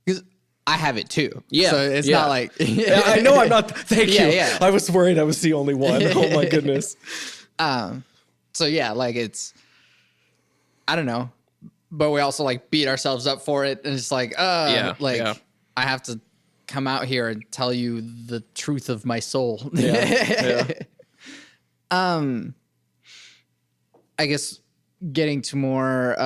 A: because I have it too.
B: Yeah.
A: So it's not like
B: I know I'm not. Thank you.
A: Yeah.
B: I was worried I was the only one. Oh my goodness.
A: So yeah, like it's, I don't know, but we also like beat ourselves up for it, and it's like, I have to come out here and tell you the truth of my soul.
B: Yeah.
A: I guess getting to more,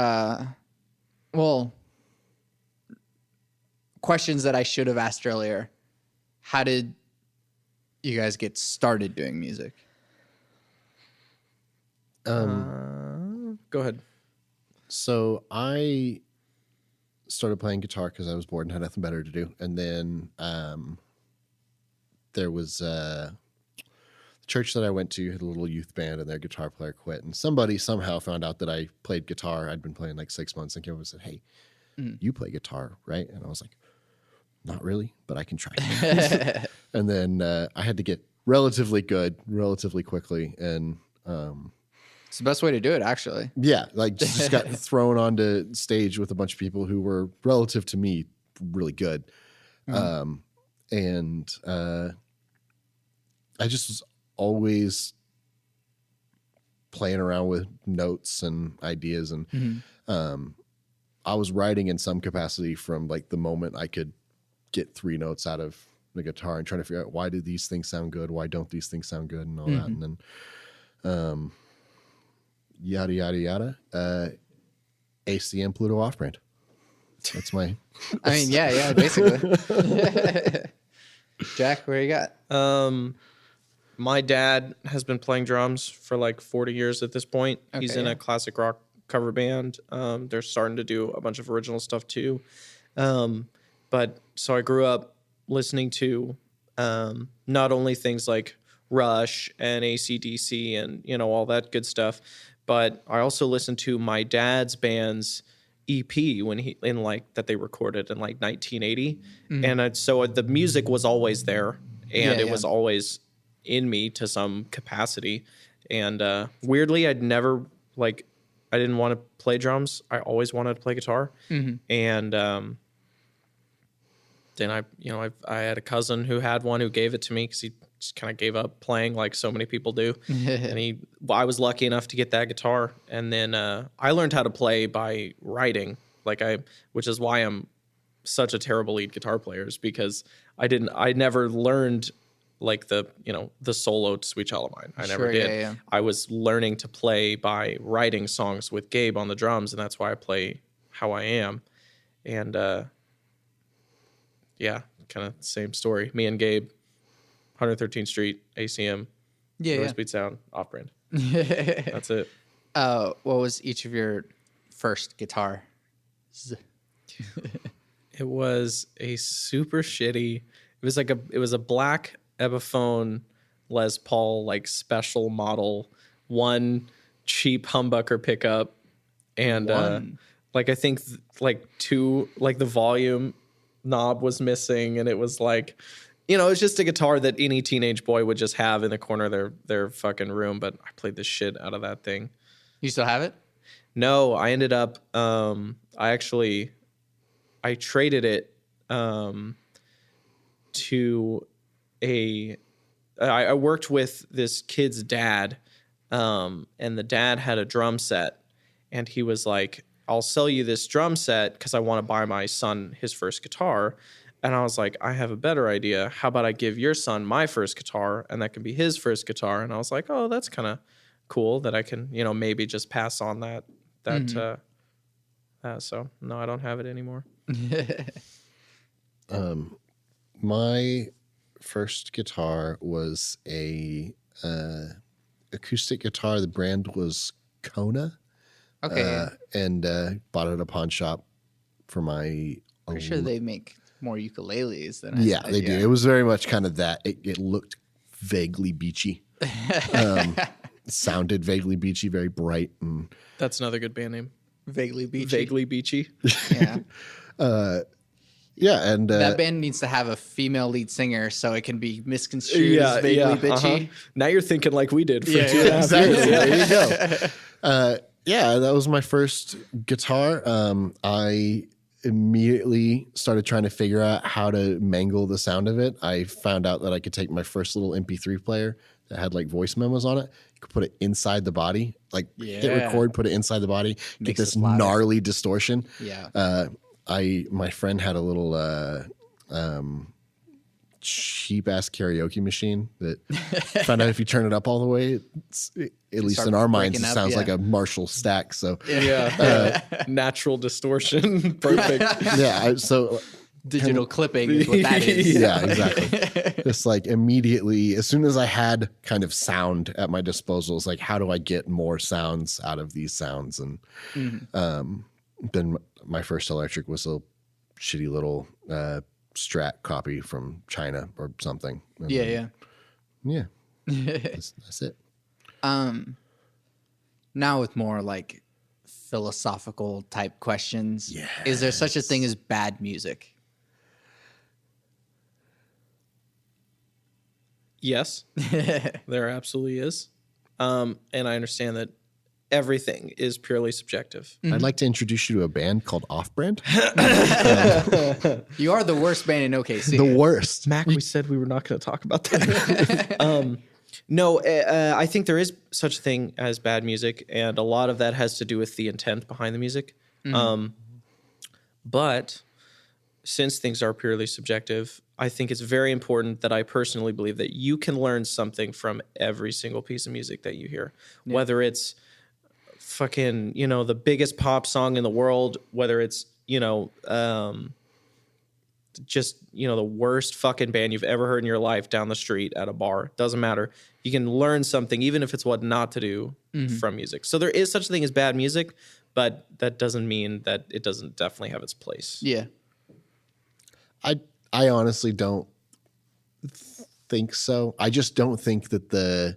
A: questions that I should have asked earlier. How did you guys get started doing music?
B: Go ahead.
C: So I started playing guitar because I was bored and had nothing better to do. And then there was the church that I went to had a little youth band, and their guitar player quit. And somebody somehow found out that I played guitar. I'd been playing like 6 months, and came over and said, "Hey, you play guitar, right?" And I was like, "Not really, but I can try." And then I had to get relatively good relatively quickly. And
A: It's the best way to do it, actually.
C: yeah, like just got thrown onto stage with a bunch of people who were relative to me really good. And I just was always playing around with notes and ideas. And I was writing in some capacity from like the moment I could get 3 notes out of the guitar and trying to figure out, why do these things sound good? Why don't these things sound good? And all that. And then, yada, yada, yada, ACM Pluto off-brand. That's my...
A: I mean, yeah, basically. Jack, where you got?
B: My dad has been playing drums for like 40 years at this point.
A: Okay,
B: He's in a classic rock cover band. They're starting to do a bunch of original stuff too. But so I grew up listening to not only things like Rush and AC/DC and, you know, all that good stuff, but I also listened to my dad's band's EP when he in like that they recorded in like 1980, and so the music was always there, and it was always in me to some capacity. And weirdly, I didn't want to play drums. I always wanted to play guitar, and then I had a cousin who had one, who gave it to me because he just kind of gave up playing like so many people do. And I was lucky enough to get that guitar. And then I learned how to play by writing, which is why I'm such a terrible lead guitar player, is because I never learned like the solo to Sweet Child of Mine. I never did.
A: Yeah.
B: I was learning to play by writing songs with Gabe on the drums, and that's why I play how I am. And kind of same story. Me and Gabe, 113th Street, ACM, North Speed Sound, off-brand. That's it.
A: What was each of your first guitar?
B: It was a super shitty. It was a black Epiphone Les Paul like special model, one cheap humbucker pickup, and I think two, like the volume knob was missing, and it was like, it's just a guitar that any teenage boy would just have in the corner of their fucking room. But I played the shit out of that thing.
A: You still have it?
B: No, I ended up. I traded it to I worked with this kid's dad, and the dad had a drum set, and he was like, "I'll sell you this drum set because I want to buy my son his first guitar." And I was like, "I have a better idea. How about I give your son my first guitar, and that can be his first guitar?" And I was like, "Oh, that's kind of cool that I can, maybe just pass on that." So no, I don't have it anymore.
C: My first guitar was a acoustic guitar. The brand was Kona.
A: Okay.
C: And bought it at a pawn shop for my.
A: Pretty sure they make more ukuleles than
C: Yeah, they do. It was very much kind of that. It looked vaguely beachy. Sounded vaguely beachy, very bright, and
B: That's another good band name.
A: Vaguely beachy.
B: Vaguely beachy.
A: Yeah.
C: yeah, and
A: That band needs to have a female lead singer so it can be misconstrued as vaguely bitchy.
B: Now you're thinking like we did for
A: Yeah,
B: 2.5 years.
C: there you go. Yeah, that was my first guitar. I immediately started trying to figure out how to mangle the sound of it. I found out that I could take my first little MP3 player that had like voice memos on it. You could put it inside the body, like hit record, put it inside the body, get this gnarly distortion.
A: Yeah.
C: My friend had a little cheap ass karaoke machine that found out if you turn it up all the way, at least in our minds, it sounds like a Marshall stack. So
B: Natural distortion. Perfect.
C: yeah. So
A: digital clipping is what that is.
C: Yeah, exactly. Just like immediately, as soon as I had kind of sound at my disposal, it's like, how do I get more sounds out of these sounds? And then my first electric was a shitty little Strat copy from China or something. And
A: Yeah.
C: That's it.
A: Now with more like philosophical type questions, is there such a thing as bad music?
B: Yes, there absolutely is. And I understand that everything is purely subjective.
C: I'd like to introduce you to a band called Off Brand.
A: You are the worst band in OKC.
C: The worst.
B: Mac, we said we were not going to talk about that. No, I think there is such a thing as bad music, and a lot of that has to do with the intent behind the music. But since things are purely subjective, I think it's very important that I personally believe that you can learn something from every single piece of music that you hear, whether it's fucking, the biggest pop song in the world, whether it's, just, the worst fucking band you've ever heard in your life down the street at a bar. Doesn't matter. You can learn something, even if it's what not to do from music. So there is such a thing as bad music, but that doesn't mean that it doesn't definitely have its place.
A: Yeah.
C: I honestly don't think so. I just don't think that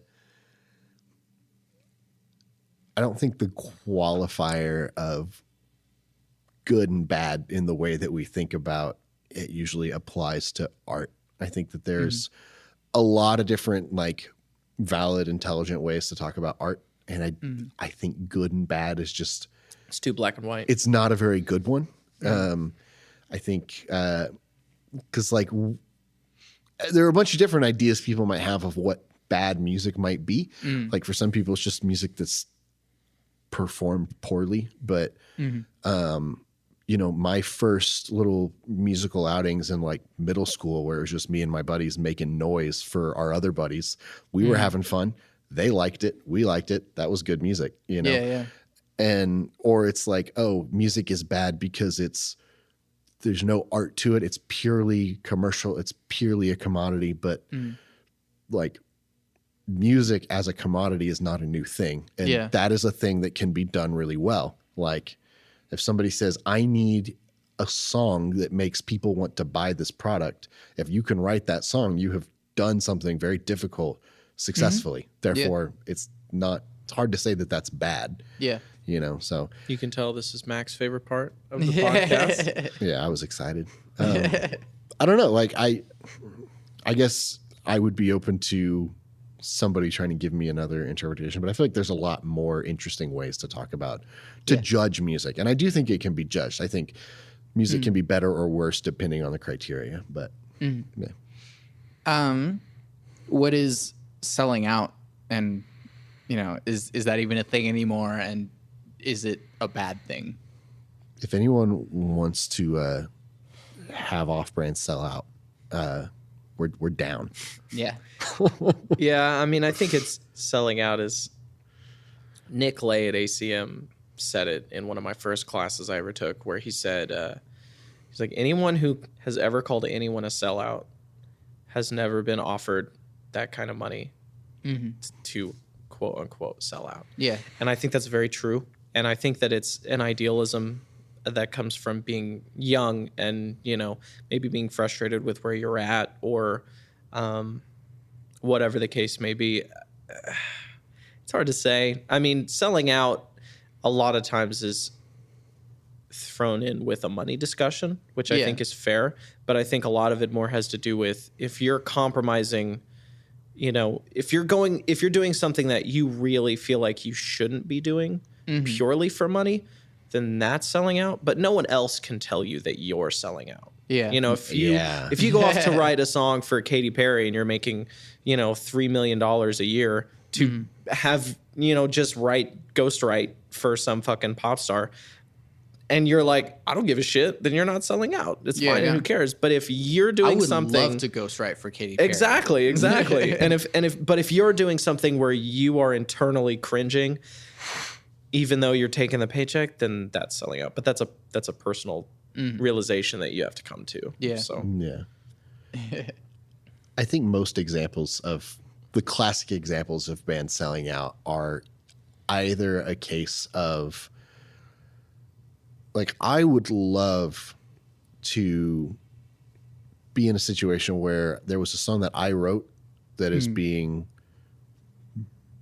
C: I don't think the qualifier of good and bad in the way that we think about it usually applies to art. I think that there's a lot of different like valid, intelligent ways to talk about art. And I think good and bad is just,
B: it's too black and white.
C: It's not a very good one. I think, cause like there are a bunch of different ideas people might have of what bad music might be. Like for some people, it's just music that's performed poorly, but, my first little musical outings in like middle school where it was just me and my buddies making noise for our other buddies. We were having fun. They liked it. We liked it. That was good music,
A: Yeah.
C: Or it's like, oh, music is bad because there's no art to it. It's purely commercial. It's purely a commodity, but like music as a commodity is not a new thing. And that is a thing that can be done really well. Like if somebody says, I need a song that makes people want to buy this product, if you can write that song, you have done something very difficult successfully. Therefore, it's hard to say that that's bad.
A: Yeah.
C: So
B: you can tell this is Mac's favorite part of the podcast.
C: Yeah, I was excited. I don't know. Like I guess I would be open to somebody trying to give me another interpretation, but I feel like there's a lot more interesting ways to talk about, to judge music. And I do think it can be judged. I think music can be better or worse depending on the criteria, but
A: what is selling out? And, is that even a thing anymore? And is it a bad thing?
C: If anyone wants to have off-brand sell out, we're down.
A: Yeah.
B: Yeah, I mean, I think it's selling out as Nick Lay at ACM said it in one of my first classes I ever took, where he said, He's like, anyone who has ever called anyone a sellout has never been offered that kind of money to quote unquote sell out.
A: Yeah.
B: And I think that's very true. And I think that it's an idealism that comes from being young and, you know, maybe being frustrated with where you're at or whatever the case may be. It's hard to say. I mean, selling out a lot of times is thrown in with a money discussion, which I think is fair. But I think a lot of it more has to do with if you're compromising, you know, if you're doing something that you really feel like you shouldn't be doing purely for money, then that's selling out. But no one else can tell you that you're selling out.
A: Yeah.
B: You know, if you go off to write a song for Katy Perry and you're making, you know, $3 million a year to have, you know, just ghostwrite for some fucking pop star, and you're like, I don't give a shit, then you're not selling out. It's fine. Who cares? But if you're doing something,
A: I would love to ghostwrite for Katy Perry.
B: Exactly. And if you're doing something where you are internally cringing, even though you're taking the paycheck, then that's selling out. But that's a personal realization that you have to come to.
A: Yeah.
B: So
C: I think most examples of the classic examples of bands selling out are either a case of, like, I would love to be in a situation where there was a song that I wrote that is being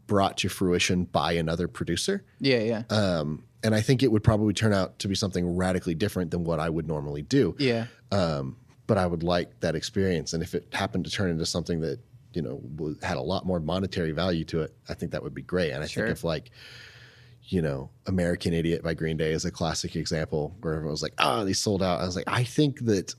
C: brought to fruition by another producer.
A: Yeah.
C: And I think it would probably turn out to be something radically different than what I would normally do.
A: Yeah.
C: But I would like that experience. And if it happened to turn into something that, you know, had a lot more monetary value to it, I think that would be great. And I think if, like, you know, American Idiot by Green Day is a classic example where everyone was like, they sold out. I was like, I think that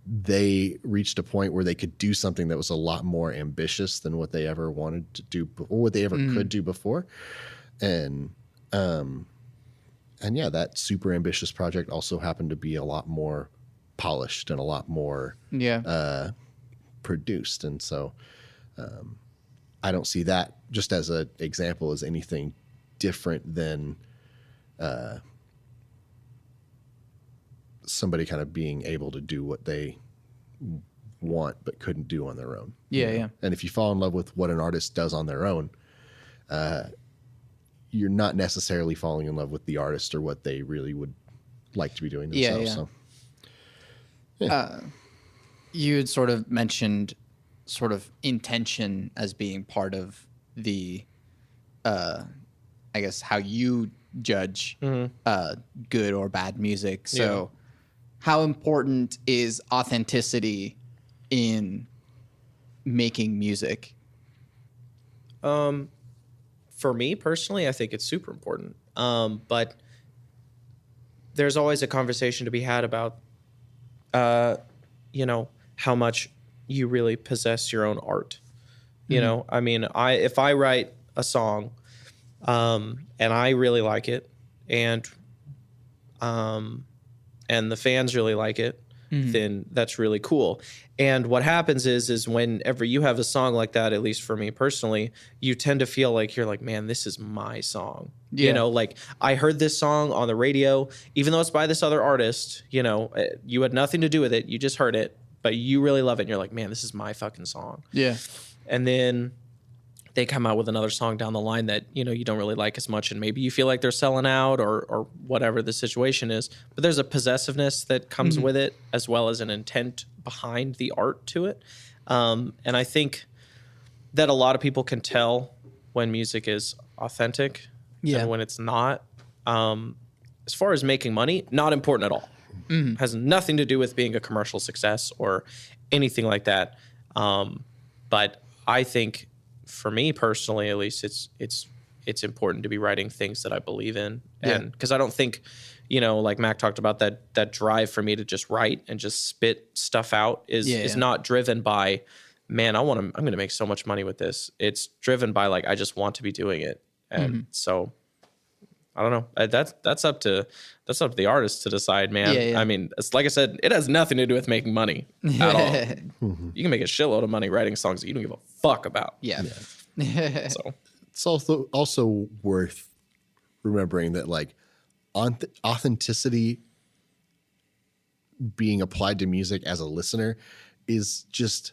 C: they reached a point where they could do something that was a lot more ambitious than what they ever wanted to do or what they ever could do before. And yeah, that super ambitious project also happened to be a lot more polished and a lot more produced. And so I don't see that just as an example as anything different than somebody kind of being able to do what they want but couldn't do on their own.
A: Yeah.
C: And if you fall in love with what an artist does on their own, you're not necessarily falling in love with the artist or what they really would like to be doing themselves. So,
A: you had sort of mentioned sort of intention as being part of the I guess how you judge good or bad music. So how important is authenticity in making music?
B: For me personally, I think it's super important. But there's always a conversation to be had about, you know, how much you really possess your own art. You know, I mean, if I write a song, and I really like it, and the fans really like it, then that's really cool. And what happens is whenever you have a song like that, at least for me personally, you tend to feel like you're like, man, this is my song. Yeah. You know, like I heard this song on the radio, even though it's by this other artist, you know, you had nothing to do with it. You just heard it, but you really love it. And you're like, man, this is my fucking song. Yeah. And then they come out with another song down the line that, you know, you don't really like as much, and maybe you feel like they're selling out or whatever the situation is. But there's a possessiveness that comes with it, as well as an intent behind the art to it. And I think that a lot of people can tell when music is authentic and when it's not. As far as making money, not important at all. Has nothing to do with being a commercial success or anything like that. But I think, for me personally, at least, it's important to be writing things that I believe in, and because I don't think, you know, like Mac talked about, that drive for me to just write and just spit stuff out is not driven by, man, I'm going to make so much money with this. It's driven by, like, I just want to be doing it, and so I don't know. That's up to the artist to decide, man. I mean, it's like I said, it has nothing to do with making money at all. You can make a shitload of money writing songs that you don't give a fuck about. So
C: it's also worth remembering that, like, authenticity being applied to music as a listener is just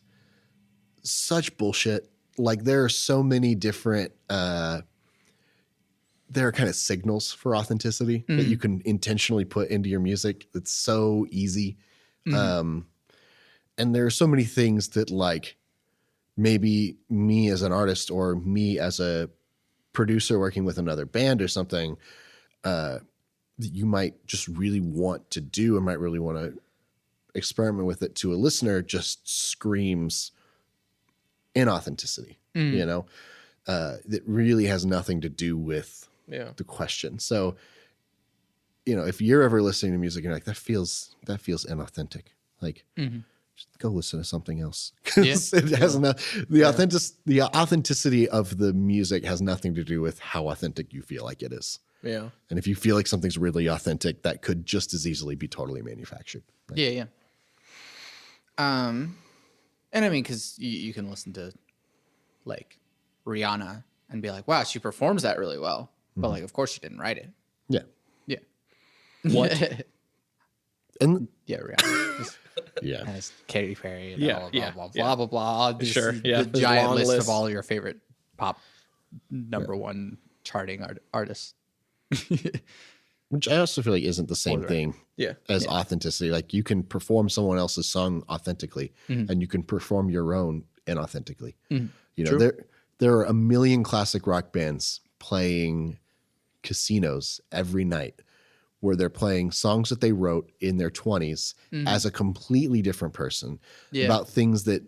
C: such bullshit. Like there are so many different, there are kind of signals for authenticity that you can intentionally put into your music. It's so easy. And there are so many things that like maybe me as an artist or me as a producer working with another band or something, that you might just really want to do and might really want to experiment with it to a listener just screams inauthenticity, you know, that really has nothing to do with the question. So, you know, if you're ever listening to music and you're like, that feels inauthentic, like just go listen to something else. It has the authenticity of the music has nothing to do with how authentic you feel like it is.
B: Yeah.
C: And if you feel like something's really authentic, that could just as easily be totally manufactured. Like,
A: yeah. And I mean, because you can listen to like Rihanna and be like, wow, she performs that really well. But like, of course she didn't write it.
C: Yeah.
A: Yeah.
B: What?
C: And
A: yeah, Rihanna.
C: yeah.
A: Has Katy Perry and blah, blah, blah.
B: Sure.
A: The giant list of all your favorite pop number one charting artists.
C: Which I also feel like isn't the same thing as authenticity. Like you can perform someone else's song authentically and you can perform your own inauthentically. You know, there are a million classic rock bands playing casinos every night where they're playing songs that they wrote in their 20s as a completely different person about things that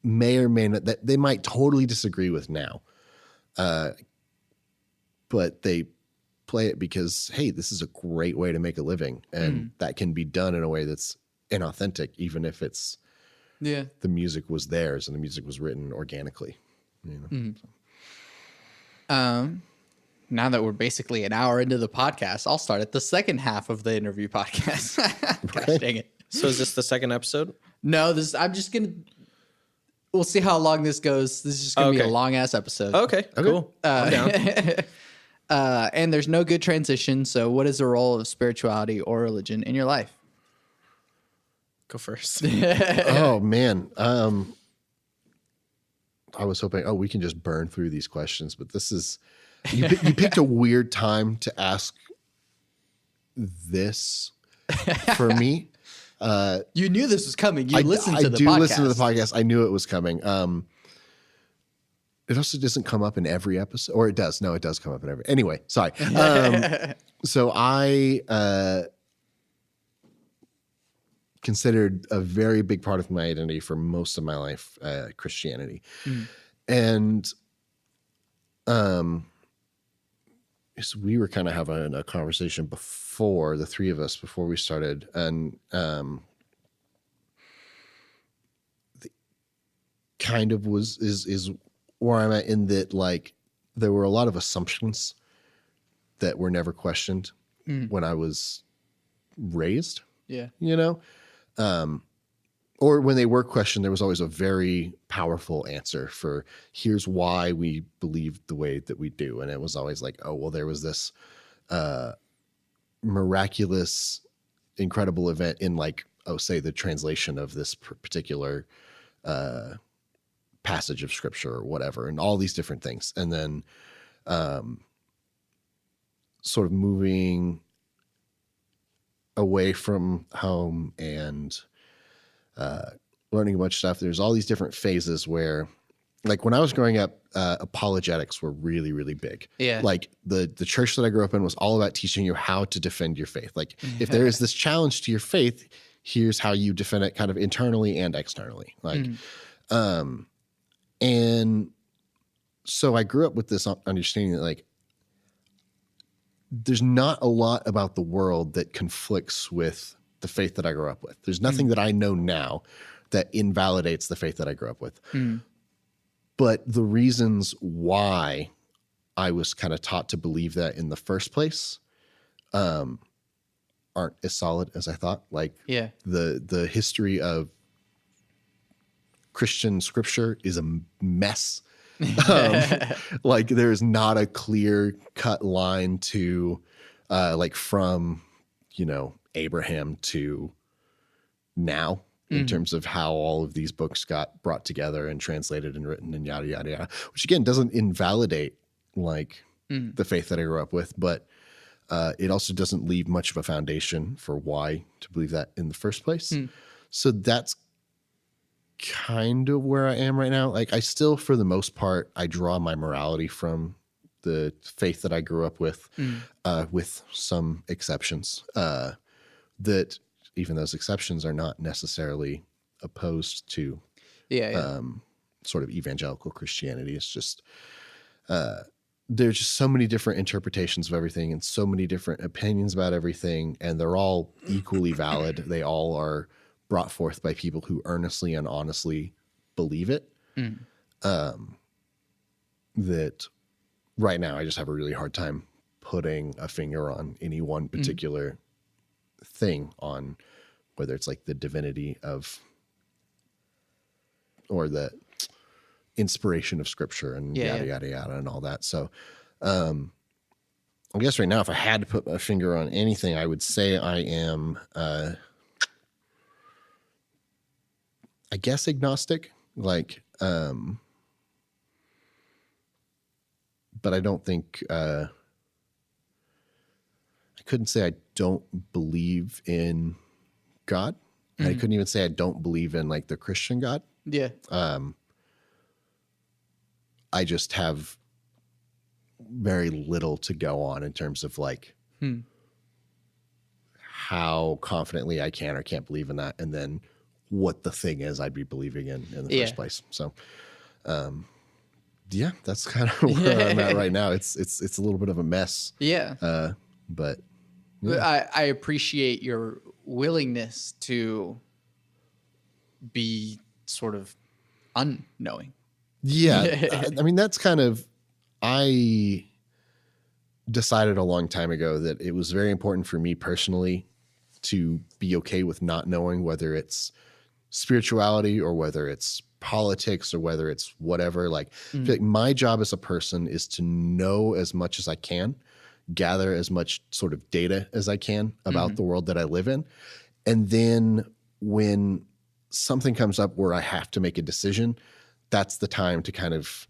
C: may or may not, that they might totally disagree with now. But they play it because, hey, this is a great way to make a living. And that can be done in a way that's inauthentic, even if it's the music was theirs and the music was written organically. You know?
A: Now that we're basically an hour into the podcast, I'll start at the second half of the interview podcast. Gosh dang it.
B: So is this the second episode?
A: No, we'll see how long this goes. This is just going to be a long ass episode.
B: Okay, cool. I'm down.
A: And there's no good transition. So what is the role of spirituality or religion in your life?
B: Go first.
C: Oh man. I was hoping, we can just burn through these questions, but this is, you picked a weird time to ask this for me.
A: You knew this was coming. You listened to the podcast.
C: I do listen to the podcast. I knew it was coming. It also doesn't come up in every episode, or it does. No, it does come up in every. Anyway, sorry. So I considered a very big part of my identity for most of my life Christianity, and so we were kind of having a conversation before, the three of us, before we started, and kind of is where I'm at, in that like there were a lot of assumptions that were never questioned when I was raised.
A: Yeah.
C: You know? Or when they were questioned, there was always a very powerful answer for here's why we believe the way that we do. And it was always like, oh, well, there was this miraculous, incredible event in like, say the translation of this particular passage of scripture or whatever, and all these different things. And then sort of moving away from home and learning a bunch of stuff. There's all these different phases where, like when I was growing up, apologetics were really, really big.
A: Yeah.
C: Like the church that I grew up in was all about teaching you how to defend your faith. Like if there is this challenge to your faith, here's how you defend it kind of internally and externally. Like, and so I grew up with this understanding that like, there's not a lot about the world that conflicts with the faith that I grew up with. There's nothing that I know now that invalidates the faith that I grew up with. But the reasons why I was kind of taught to believe that in the first place aren't as solid as I thought. Like the history of Christian scripture is a mess. Like there's not a clear cut line to like from, you know, Abraham to now in terms of how all of these books got brought together and translated and written and yada, yada, yada, which again, doesn't invalidate like the faith that I grew up with, but it also doesn't leave much of a foundation for why to believe that in the first place. So that's kind of where I am right now. Like I still, for the most part, I draw my morality from the faith that I grew up with some exceptions, that even those exceptions are not necessarily opposed to sort of evangelical Christianity. It's just, there's just so many different interpretations of everything and so many different opinions about everything. And they're all equally valid. They all are brought forth by people who earnestly and honestly believe it. That right now I just have a really hard time putting a finger on any one particular thing, on whether it's like the divinity of, or the inspiration of scripture and yada, yada, yada, and all that. So, I guess right now, if I had to put a finger on anything, I would say I am, I guess agnostic, like, but I don't think, I couldn't say I don't believe in God. And I couldn't even say I don't believe in like the Christian God.
A: Yeah.
C: I just have very little to go on in terms of like how confidently I can or can't believe in that. And then what the thing is I'd be believing in the first place. So, yeah, that's kind of where I'm at right now. It's a little bit of a mess.
A: Yeah.
C: But
A: yeah. I appreciate your willingness to be sort of unknowing.
C: Yeah. I mean, that's kind of, I decided a long time ago that it was very important for me personally to be okay with not knowing, whether it's spirituality or whether it's politics or whether it's whatever. Like, I feel like my job as a person is to know as much as I can, gather as much sort of data as I can about the world that I live in. And then when something comes up where I have to make a decision, that's the time to kind of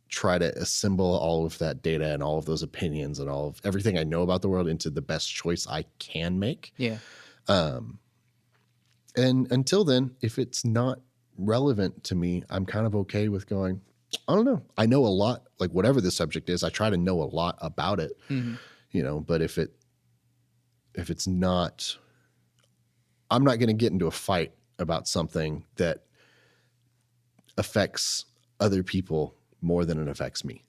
C: try to assemble all of that data and all of those opinions and all of everything I know about the world into the best choice I can make.
A: Yeah.
C: And until then, if it's not relevant to me, I'm kind of okay with going, I don't know. I know a lot, like whatever the subject is, I try to know a lot about it, you know, but if it's not, I'm not going to get into a fight about something that affects other people more than it affects me,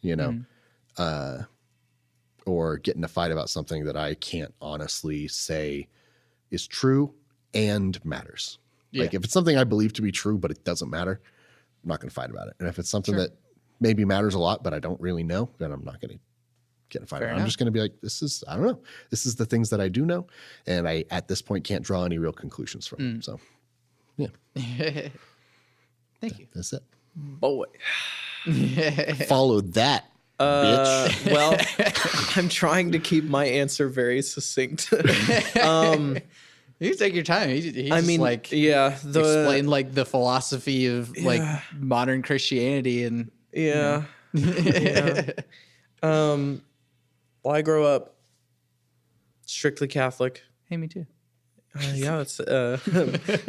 C: you know, or get in a fight about something that I can't honestly say is true and matters. Yeah. Like if it's something I believe to be true, but it doesn't matter, I'm not going to fight about it. And if it's something that maybe matters a lot, but I don't really know, then I'm not going to get in a fight about it. I'm just going to be like, I don't know. This is the things that I do know. And I, at this point, can't draw any real conclusions from it. So, yeah.
A: Thank you.
C: That's it.
B: Boy.
C: Follow that, bitch.
B: Well, I'm trying to keep my answer very succinct.
A: You can take your time. He
B: I mean,
A: like explain like the philosophy of like modern Christianity and
B: yeah. Well, I grew up strictly Catholic.
A: Hey, me too.
B: Yeah, it's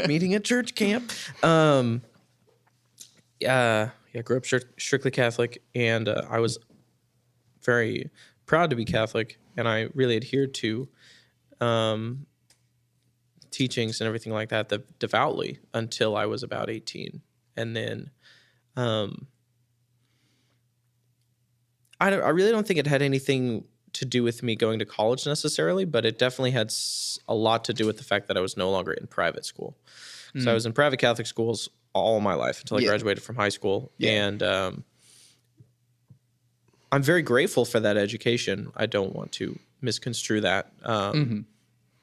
B: meeting at church camp. Yeah, grew up strictly Catholic, and I was very proud to be Catholic, and I really adhered to teachings and everything like that devoutly until I was about 18. And then I really don't think it had anything to do with me going to college necessarily, but it definitely had a lot to do with the fact that I was no longer in private school. So I was in private Catholic schools all my life until I graduated from high school. And I'm very grateful for that education. I don't want to misconstrue that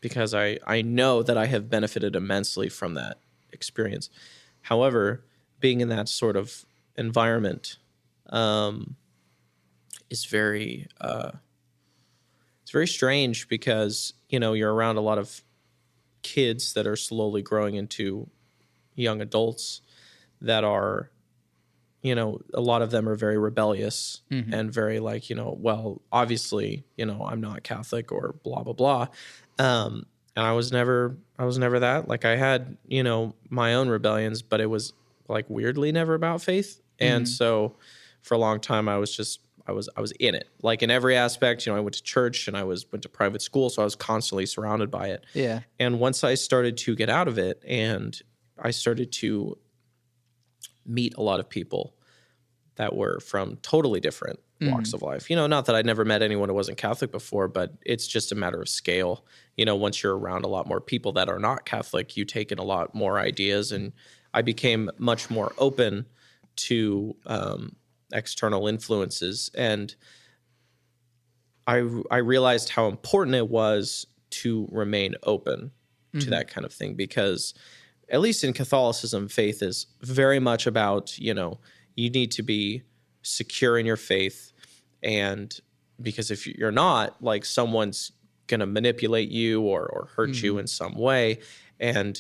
B: because I know that I have benefited immensely from that experience. However, being in that sort of environment is very it's very strange because, you know, you're around a lot of kids that are slowly growing into young adults that are, you know, a lot of them are very rebellious and very like, you know, well, obviously, you know, I'm not Catholic or blah, blah, blah. And I was never that. Like I had, you know, my own rebellions, but it was like weirdly never about faith. And so for a long time, I was in it, like in every aspect. You know, I went to church and went to private school, so I was constantly surrounded by it.
A: Yeah.
B: And once I started to get out of it, and I started to meet a lot of people that were from totally different walks of life. You know, not that I'd never met anyone who wasn't Catholic before, but it's just a matter of scale. You know, once you're around a lot more people that are not Catholic, you take in a lot more ideas, and I became much more open to external influences. And I realized how important it was to remain open to that kind of thing, because at least in Catholicism, faith is very much about, you know, you need to be secure in your faith. And because if you're not, like, someone's going to manipulate you or hurt you in some way. And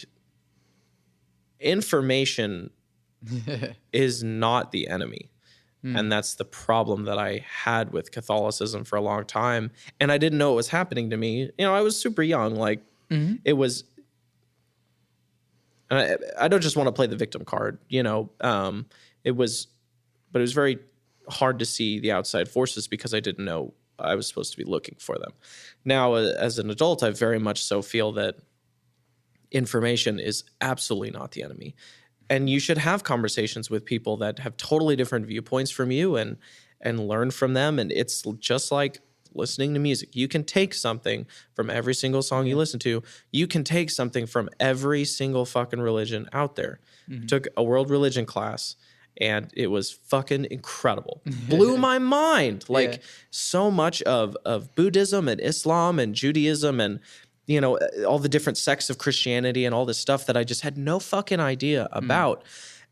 B: information is not the enemy. And that's the problem that I had with Catholicism for a long time. And I didn't know it was happening to me. You know, I was super young. Like, it was, I don't just want to play the victim card, you know. But it was very hard to see the outside forces because I didn't know I was supposed to be looking for them. Now, as an adult, I very much so feel that information is absolutely not the enemy. And you should have conversations with people that have totally different viewpoints from you and learn from them. And it's just like listening to music. You can take something from every single song you listen to. You can take something from every single fucking religion out there. Took a world religion class, and it was fucking incredible. Blew my mind. Like, so much of Buddhism and Islam and Judaism and, you know, all the different sects of Christianity and all this stuff that I just had no fucking idea about.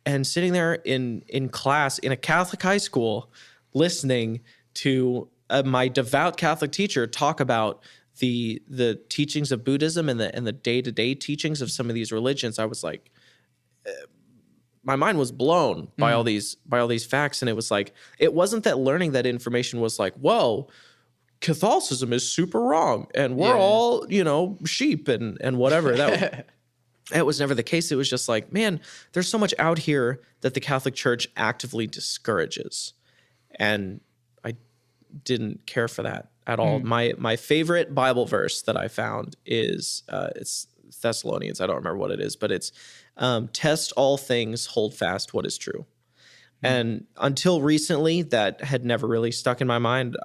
B: And sitting there in class in a Catholic high school, listening to my devout Catholic teacher talk about the teachings of Buddhism and the day-to-day teachings of some of these religions, I was like, my mind was blown by all these facts. And it was like, it wasn't that learning that information was like, whoa, Catholicism is super wrong and we're all, you know, sheep and whatever. That was never the case. It was just like, man, there's so much out here that the Catholic Church actively discourages. And I didn't care for that at all. My favorite Bible verse that I found is it's Thessalonians. I don't remember what it is, but it's test all things, hold fast what is true. And until recently, that had never really stuck in my mind.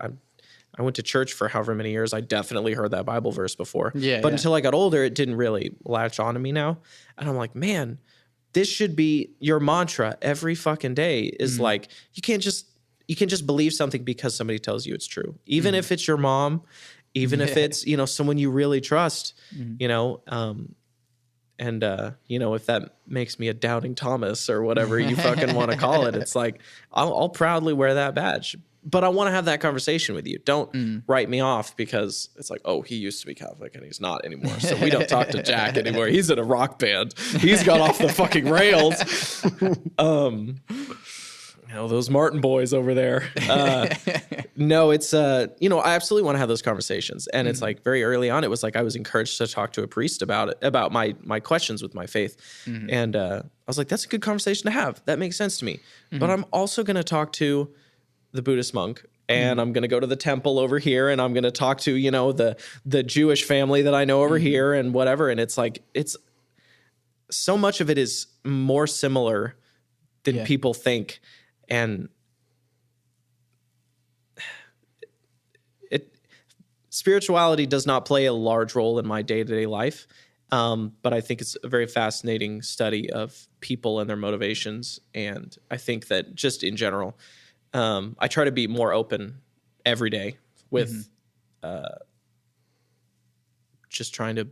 B: I went to church for however many years. I definitely heard that Bible verse before. But until I got older, it didn't really latch on to me now. And I'm like, man, this should be your mantra every fucking day, is like, you can't just believe something because somebody tells you it's true. Even if it's your mom, even if it's, you know, someone you really trust, you know, you know, if that makes me a doubting Thomas or whatever you fucking want to call it, it's like, I'll proudly wear that badge. But I want to have that conversation with you. Don't write me off because it's like, oh, he used to be Catholic and he's not anymore. So we don't talk to Jack anymore. He's in a rock band. He's got off the fucking rails. You know, those Martin boys over there. No, it's, you know, I absolutely want to have those conversations. And it's like very early on, it was like I was encouraged to talk to a priest about it, about my questions with my faith. And I was like, that's a good conversation to have. That makes sense to me. But I'm also going to talk to the Buddhist monk, and I'm going to go to the temple over here, and I'm going to talk to, you know, the Jewish family that I know over here and whatever. And it's like, it's so much of it is more similar than people think. And spirituality does not play a large role in my day-to-day life. But I think it's a very fascinating study of people and their motivations. And I think that just in general, I try to be more open every day with just trying to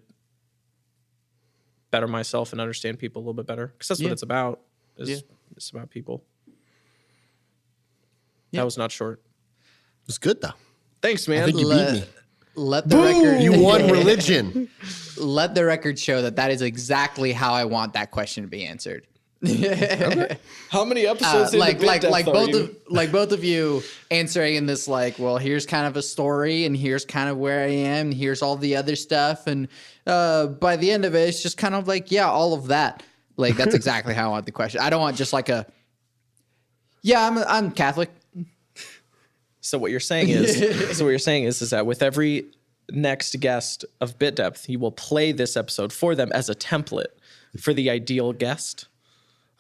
B: better myself and understand people a little bit better, because that's what it's about. It's about people. That was not short.
C: It was good though.
B: Thanks, man.
C: I think you beat me.
A: let the record.
C: You won religion.
A: Let the record show that is exactly how I want that question to be answered.
B: Okay. How many episodes?
A: Like both of you answering in this well, here's kind of a story, and here's kind of where I am, and here's all the other stuff, and by the end of it, it's just kind of all of that. That's exactly how I want the question. I don't want just I'm Catholic.
B: So what you're saying is that with every next guest of Bit Depth, you will play this episode for them as a template for the ideal guest.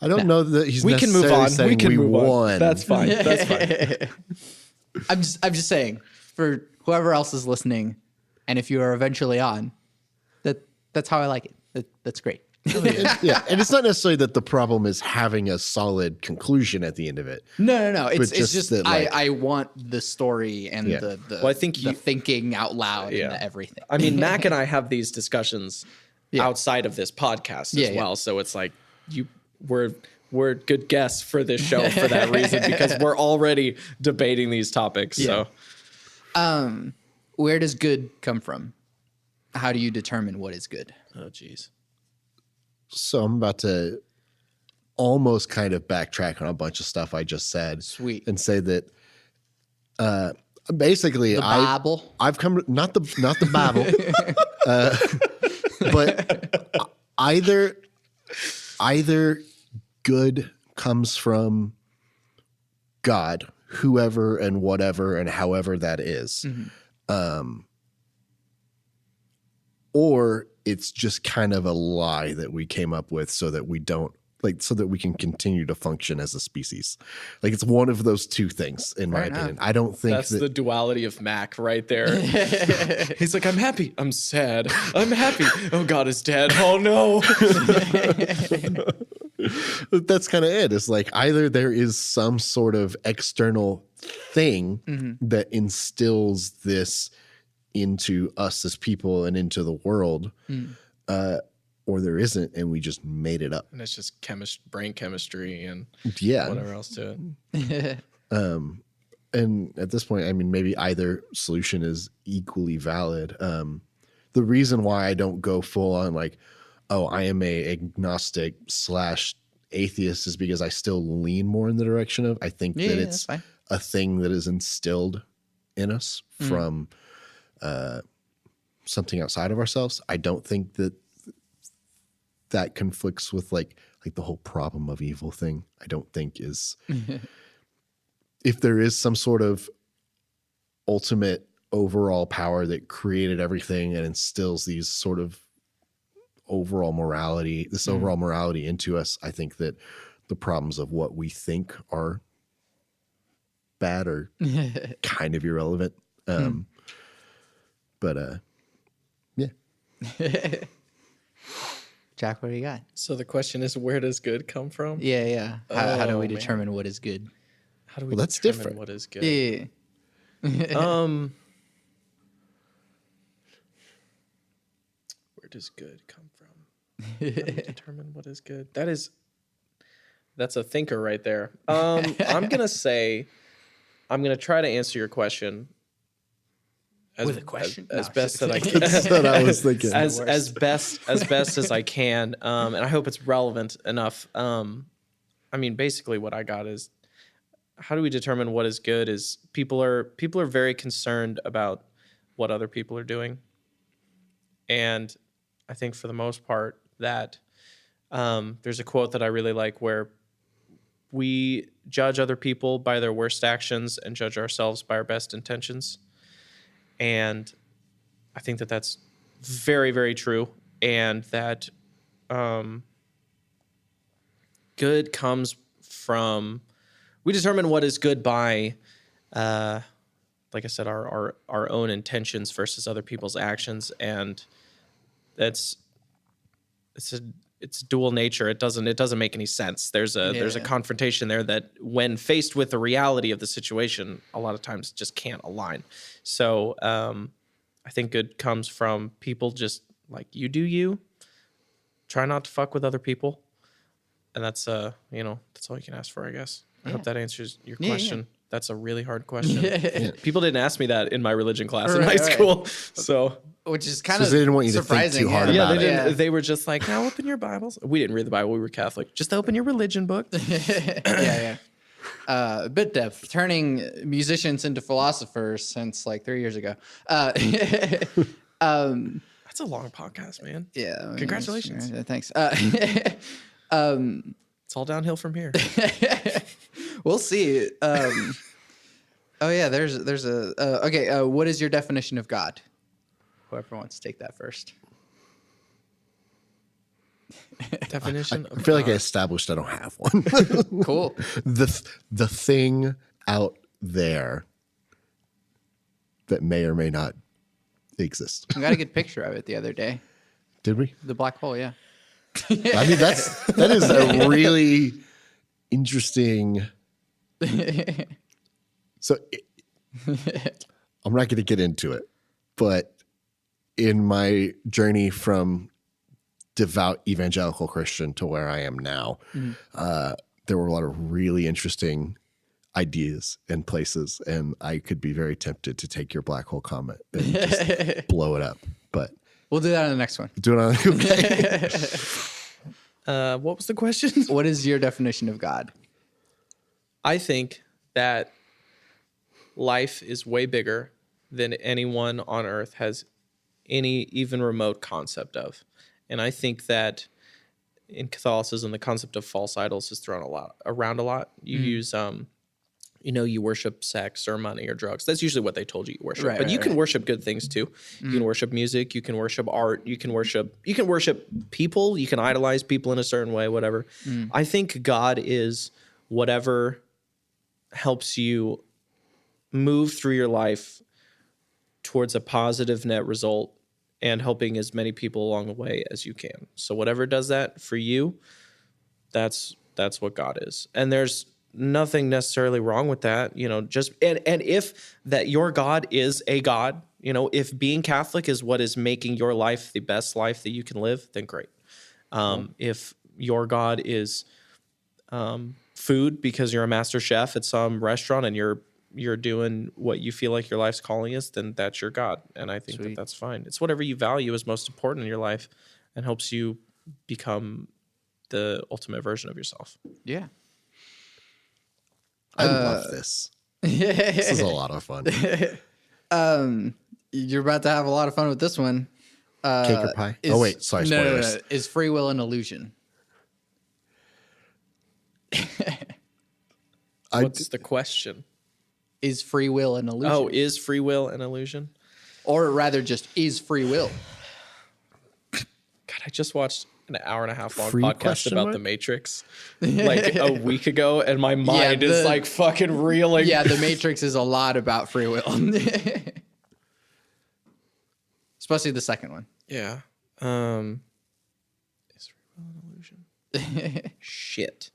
C: I don't know that he's
B: we can move on. We can move
C: won.
B: on. That's fine. That's fine.
A: I'm just saying, for whoever else is listening, and if you are eventually on, that's how I like it. That's great.
C: Yeah, and it's not necessarily that the problem is having a solid conclusion at the end of it.
A: No. It's just that, I want the story and the
B: I think
A: the thinking out loud and the everything.
B: I mean, Mac and I have these discussions outside of this podcast as well. So it's we're good guests for this show for that reason, because we're already debating these topics.
A: Yeah. So, where does good come from? How do you determine what is good?
B: Oh, geez.
C: So I'm about to almost kind of backtrack on a bunch of stuff I just said.
A: Sweet.
C: And say that basically
A: the Bible.
C: I've come not the Bible, but either good comes from God, whoever and whatever and however that is. Or it's just kind of a lie that we came up with so that we don't so that we can continue to function as a species. It's one of those two things, in my opinion. I don't think
B: that's the duality of Mac right there. He's like, I'm happy. I'm sad. I'm happy. Oh, God is dead. Oh, no.
C: That's kind of it. It's either there is some sort of external thing that instills this into us as people and into the world, or there isn't, and we just made it up.
B: And it's just brain chemistry and whatever else to
C: it. And at this point, I mean, maybe either solution is equally valid. The reason why I don't go full on I am a agnostic / atheist is because I still lean more in the direction of, I think that it's a thing that is instilled in us from something outside of ourselves. I don't think that conflicts with the whole problem of evil thing. I don't think is if there is some sort of ultimate overall power that created everything and instills these sort of overall morality into us, I think that the problems of what we think are bad are kind of irrelevant. But yeah.
A: Jack, what do you got?
B: So the question is, where does good come from?
A: Yeah. How do we determine what is good?
B: How do we
C: that's
B: determine
C: different.
B: what is good?
A: Yeah.
B: Where does good come from? How do we determine what is good? That's a thinker right there. I'm gonna try to answer your question
A: with a question
B: as best that I can.
C: That's what I was thinking.
B: as best as I can, and I hope it's relevant enough. I mean, basically, what I got is, how do we determine what is good? Is people are very concerned about what other people are doing, and I think for the most part that there's a quote that I really like where we judge other people by their worst actions and judge ourselves by our best intentions. And I think that that's very, very true. And that good comes from, we determine what is good by, like I said, our own intentions versus other people's actions. And it's dual nature. It doesn't make any sense. There's a confrontation there that when faced with the reality of the situation, a lot of times just can't align. So I think good comes from people just you do you. Try not to fuck with other people. And that's that's all you can ask for, I guess. I hope that answers your question. That's a really hard question. People didn't ask me that in my religion class in high school. So,
A: which is kind of
C: they didn't want you to think too hard about it.
B: Yeah, they were just like, now open your Bibles. We didn't read the Bible. We were Catholic. Just open your religion book.
A: Yeah. Bit depth, turning musicians into philosophers since like 3 years ago.
B: That's a long podcast, man.
A: Yeah.
B: Congratulations.
A: Thanks.
B: It's all downhill from here.
A: We'll see. Oh yeah, there's a okay. What is your definition of God? Whoever wants to take that first.
B: Definition.
C: I feel like I established I don't have one.
A: Cool.
C: The thing out there that may or may not exist.
A: I got a good picture of it the other day.
C: Did we?
A: The black hole. Yeah.
C: I mean, that is a really interesting. So I'm not going to get into it, but in my journey from devout evangelical Christian to where I am now, there were a lot of really interesting ideas and places, and I could be very tempted to take your black hole comment and just blow it up. But
A: we'll do that on the next one.
C: Do it on okay.
B: What was the question?
A: What is your definition of God?
B: I think that life is way bigger than anyone on earth has any even remote concept of. And I think that in Catholicism, the concept of false idols is thrown around a lot. You use, you worship sex or money or drugs. That's usually what they told you worship. Right, but you can worship good things too. You can worship music. You can worship art. You can worship people. You can idolize people in a certain way, whatever. I think God is whatever helps you move through your life towards a positive net result and helping as many people along the way as you can. So whatever does that for you, that's what God is. And there's nothing necessarily wrong with that, just and if that your God is a God, if being Catholic is what is making your life the best life that you can live, then great. If your God is food because you're a master chef at some restaurant and you're doing what you feel like your life's calling is, then that's your God. And I think that's fine. It's whatever you value is most important in your life and helps you become the ultimate version of yourself.
A: Yeah.
C: I love this. This is a lot of fun.
A: You're about to have a lot of fun with this one.
C: Cake or pie? Sorry, spoilers.
A: No. Is free will an illusion?
B: What's the question?
A: Is free will an illusion?
B: Oh, is free will an illusion?
A: Or rather just, is free will?
B: God, I just watched an hour and a half long podcast about The Matrix like a week ago, and my mind is like fucking reeling.
A: Yeah, The Matrix is a lot about free will. Especially the second one.
B: Yeah. Is free will an illusion? Shit.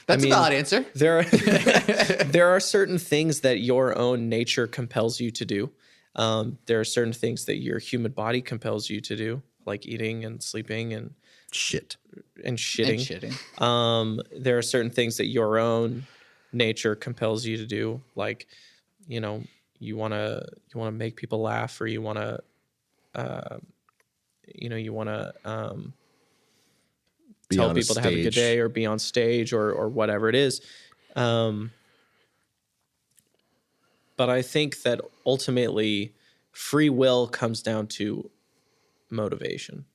A: That's a valid answer.
B: There are certain things that your own nature compels you to do. There are certain things that your human body compels you to do, like eating and sleeping and
C: shitting.
B: There are certain things that your own nature compels you to do, like you want to make people laugh, or you want to tell people to have a good day or be on stage or whatever it is. But I think that ultimately free will comes down to motivation.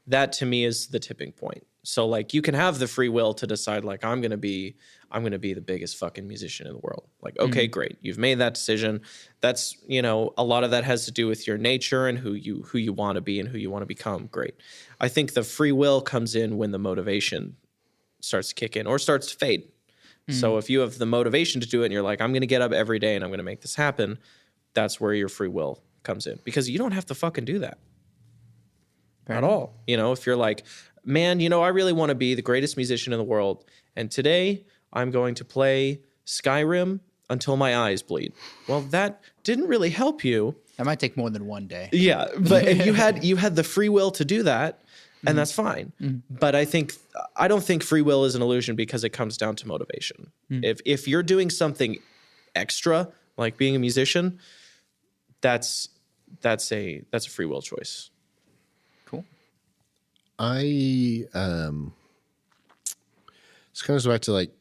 B: That to me is the tipping point. So like you can have the free will to decide like I'm going to be the biggest fucking musician in the world. Like, okay, great. You've made that decision. That's, a lot of that has to do with your nature and who you want to be and who you want to become. Great. I think the free will comes in when the motivation starts to kick in or starts to fade. So if you have the motivation to do it and you're like, I'm going to get up every day and I'm going to make this happen, that's where your free will comes in, because you don't have to fucking do that at all. If you're like, man, I really want to be the greatest musician in the world, and today I'm going to play Skyrim until my eyes bleed. Well, that didn't really help you.
A: That might take more than one day.
B: Yeah, but you had the free will to do that. and that's fine. But I don't think free will is an illusion because it comes down to motivation. If you're doing something extra, like being a musician, that's a free will choice.
A: Cool.
C: This comes back to like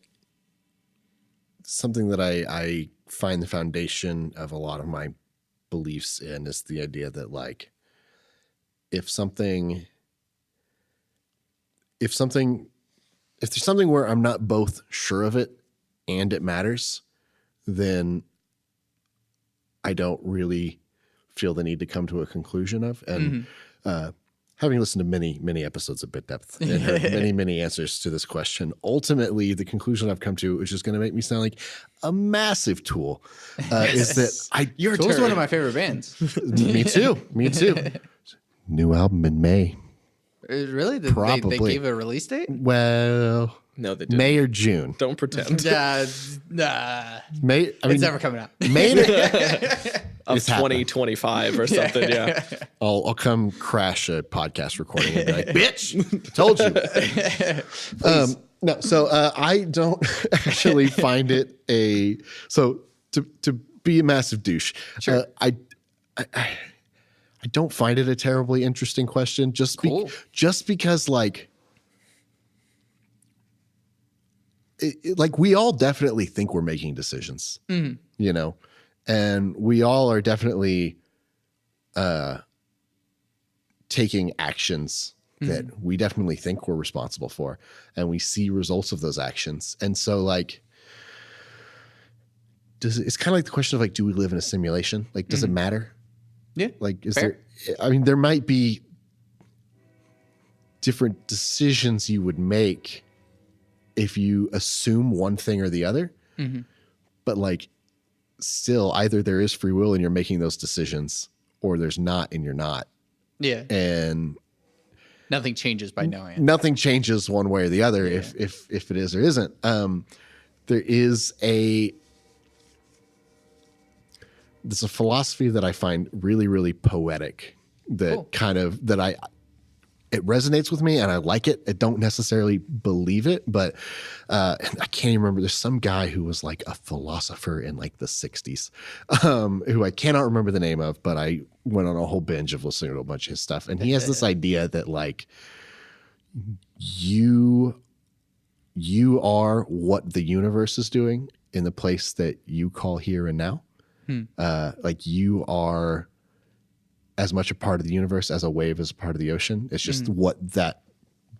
C: something that I find the foundation of a lot of my beliefs in is the idea that like if there's something where I'm not both sure of it and it matters, then I don't really feel the need to come to a conclusion of. And having listened to many episodes of Bit Depth and heard many answers to this question, ultimately the conclusion I've come to, which is going to make me sound like a massive tool, is that
A: Tool's one of my favorite bands.
C: Me too. New album in May.
A: Really?
C: Probably.
A: They gave a release date?
C: Well,
B: No, they didn't.
C: May or June.
B: Don't pretend.
A: Nah.
C: May.
A: It's never coming out.
C: May.
B: Of
C: It's happening.
B: 2025 or something. Yeah.
C: I'll come crash a podcast recording and be like, bitch, told you. No, so I don't actually find it to be a massive douche.
A: Sure.
C: I don't find it a terribly interesting question just because like like we all definitely think we're making decisions, you know, and we all are definitely taking actions that we definitely think we're responsible for, and we see results of those actions. And so like, it's kind of like the question of like, do we live in a simulation? Like, does it matter?
A: Yeah.
C: Like,
A: Fair.
C: there might be different decisions you would make if you assume one thing or the other, but like still either there is free will and you're making those decisions, or there's not and you're not.
A: Yeah.
C: And
A: nothing changes by knowing it.
C: nothing changes one way or the other if it is or isn't. There's a philosophy that I find really, really poetic that it resonates with me and I like it. I don't necessarily believe it, but I can't even remember. There's some guy who was like a philosopher in like the 60s who I cannot remember the name of, but I went on a whole binge of listening to a bunch of his stuff. And he has this idea that like you are what the universe is doing in the place that you call here and now. Like you are as much a part of the universe as a wave is a part of the ocean. It's just what that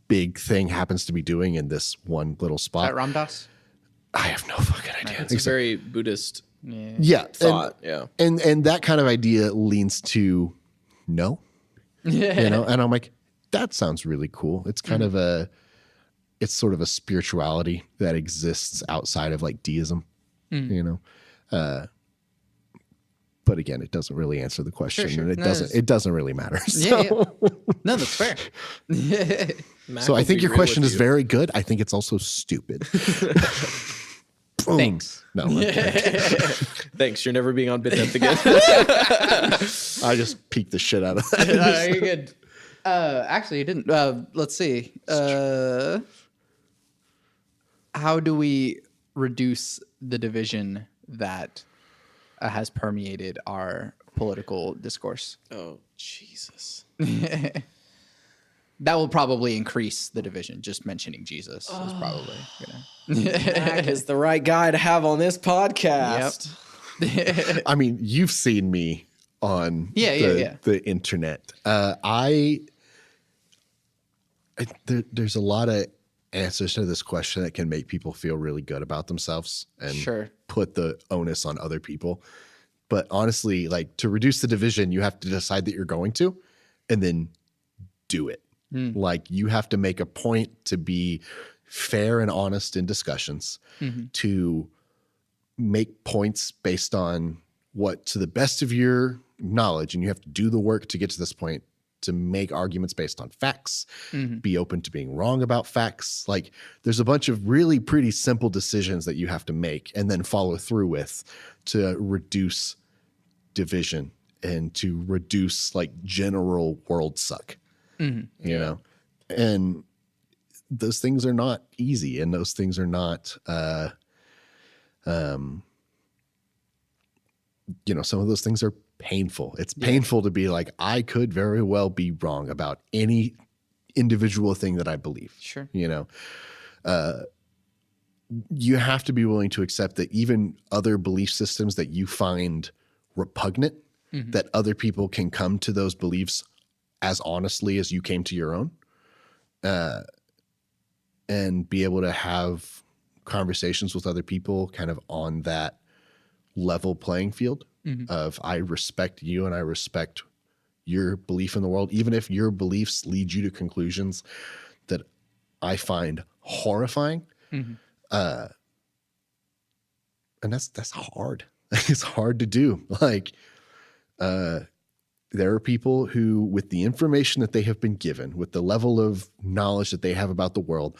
C: big thing happens to be doing in this one little spot.
A: At Ram Dass?
C: I have no fucking idea.
B: It's a very Buddhist
C: thought.
B: And
C: And that kind of idea leans to no. You know, and I'm like, that sounds really cool. It's kind of it's sort of a spirituality that exists outside of like deism, you know? But again, it doesn't really answer the question,
A: Sure.
C: and it doesn't really matter.
A: Yeah. No, that's fair.
C: So I think your question is very good. I think it's also stupid.
A: Thanks.
C: No.
B: thanks. You're never being on Bit Depth again.
C: I just peeked the shit out of that.
A: You're good. Actually, you didn't. Let's see. How do we reduce the division that has permeated our political discourse?
B: Oh, Jesus.
A: That will probably increase the division. Just mentioning Jesus is probably
B: Mac is the right guy to have on this podcast.
A: Yep.
C: I mean, you've seen me on the internet. There's a lot of answers to this question that can make people feel really good about themselves and put the onus on other people. But honestly, like to reduce the division, you have to decide that you're going to, and then do it. Like you have to make a point to be fair and honest in discussions, to make points based on what, to the best of your knowledge, and you have to do the work to get to this point, to make arguments based on facts, be open to being wrong about facts. Like there's a bunch of really pretty simple decisions that you have to make and then follow through with to reduce division and to reduce like general world suck, you know? And those things are not easy, and those things are not, some of those things are painful. It's painful to be like, I could very well be wrong about any individual thing that I believe.
A: Sure.
C: You have to be willing to accept that even other belief systems that you find repugnant, that other people can come to those beliefs as honestly as you came to your own, and be able to have conversations with other people kind of on that level playing field of, I respect you and I respect your belief in the world, even if your beliefs lead you to conclusions that I find horrifying. And that's hard. It's hard to do. Like, there are people who, with the information that they have been given, with the level of knowledge that they have about the world,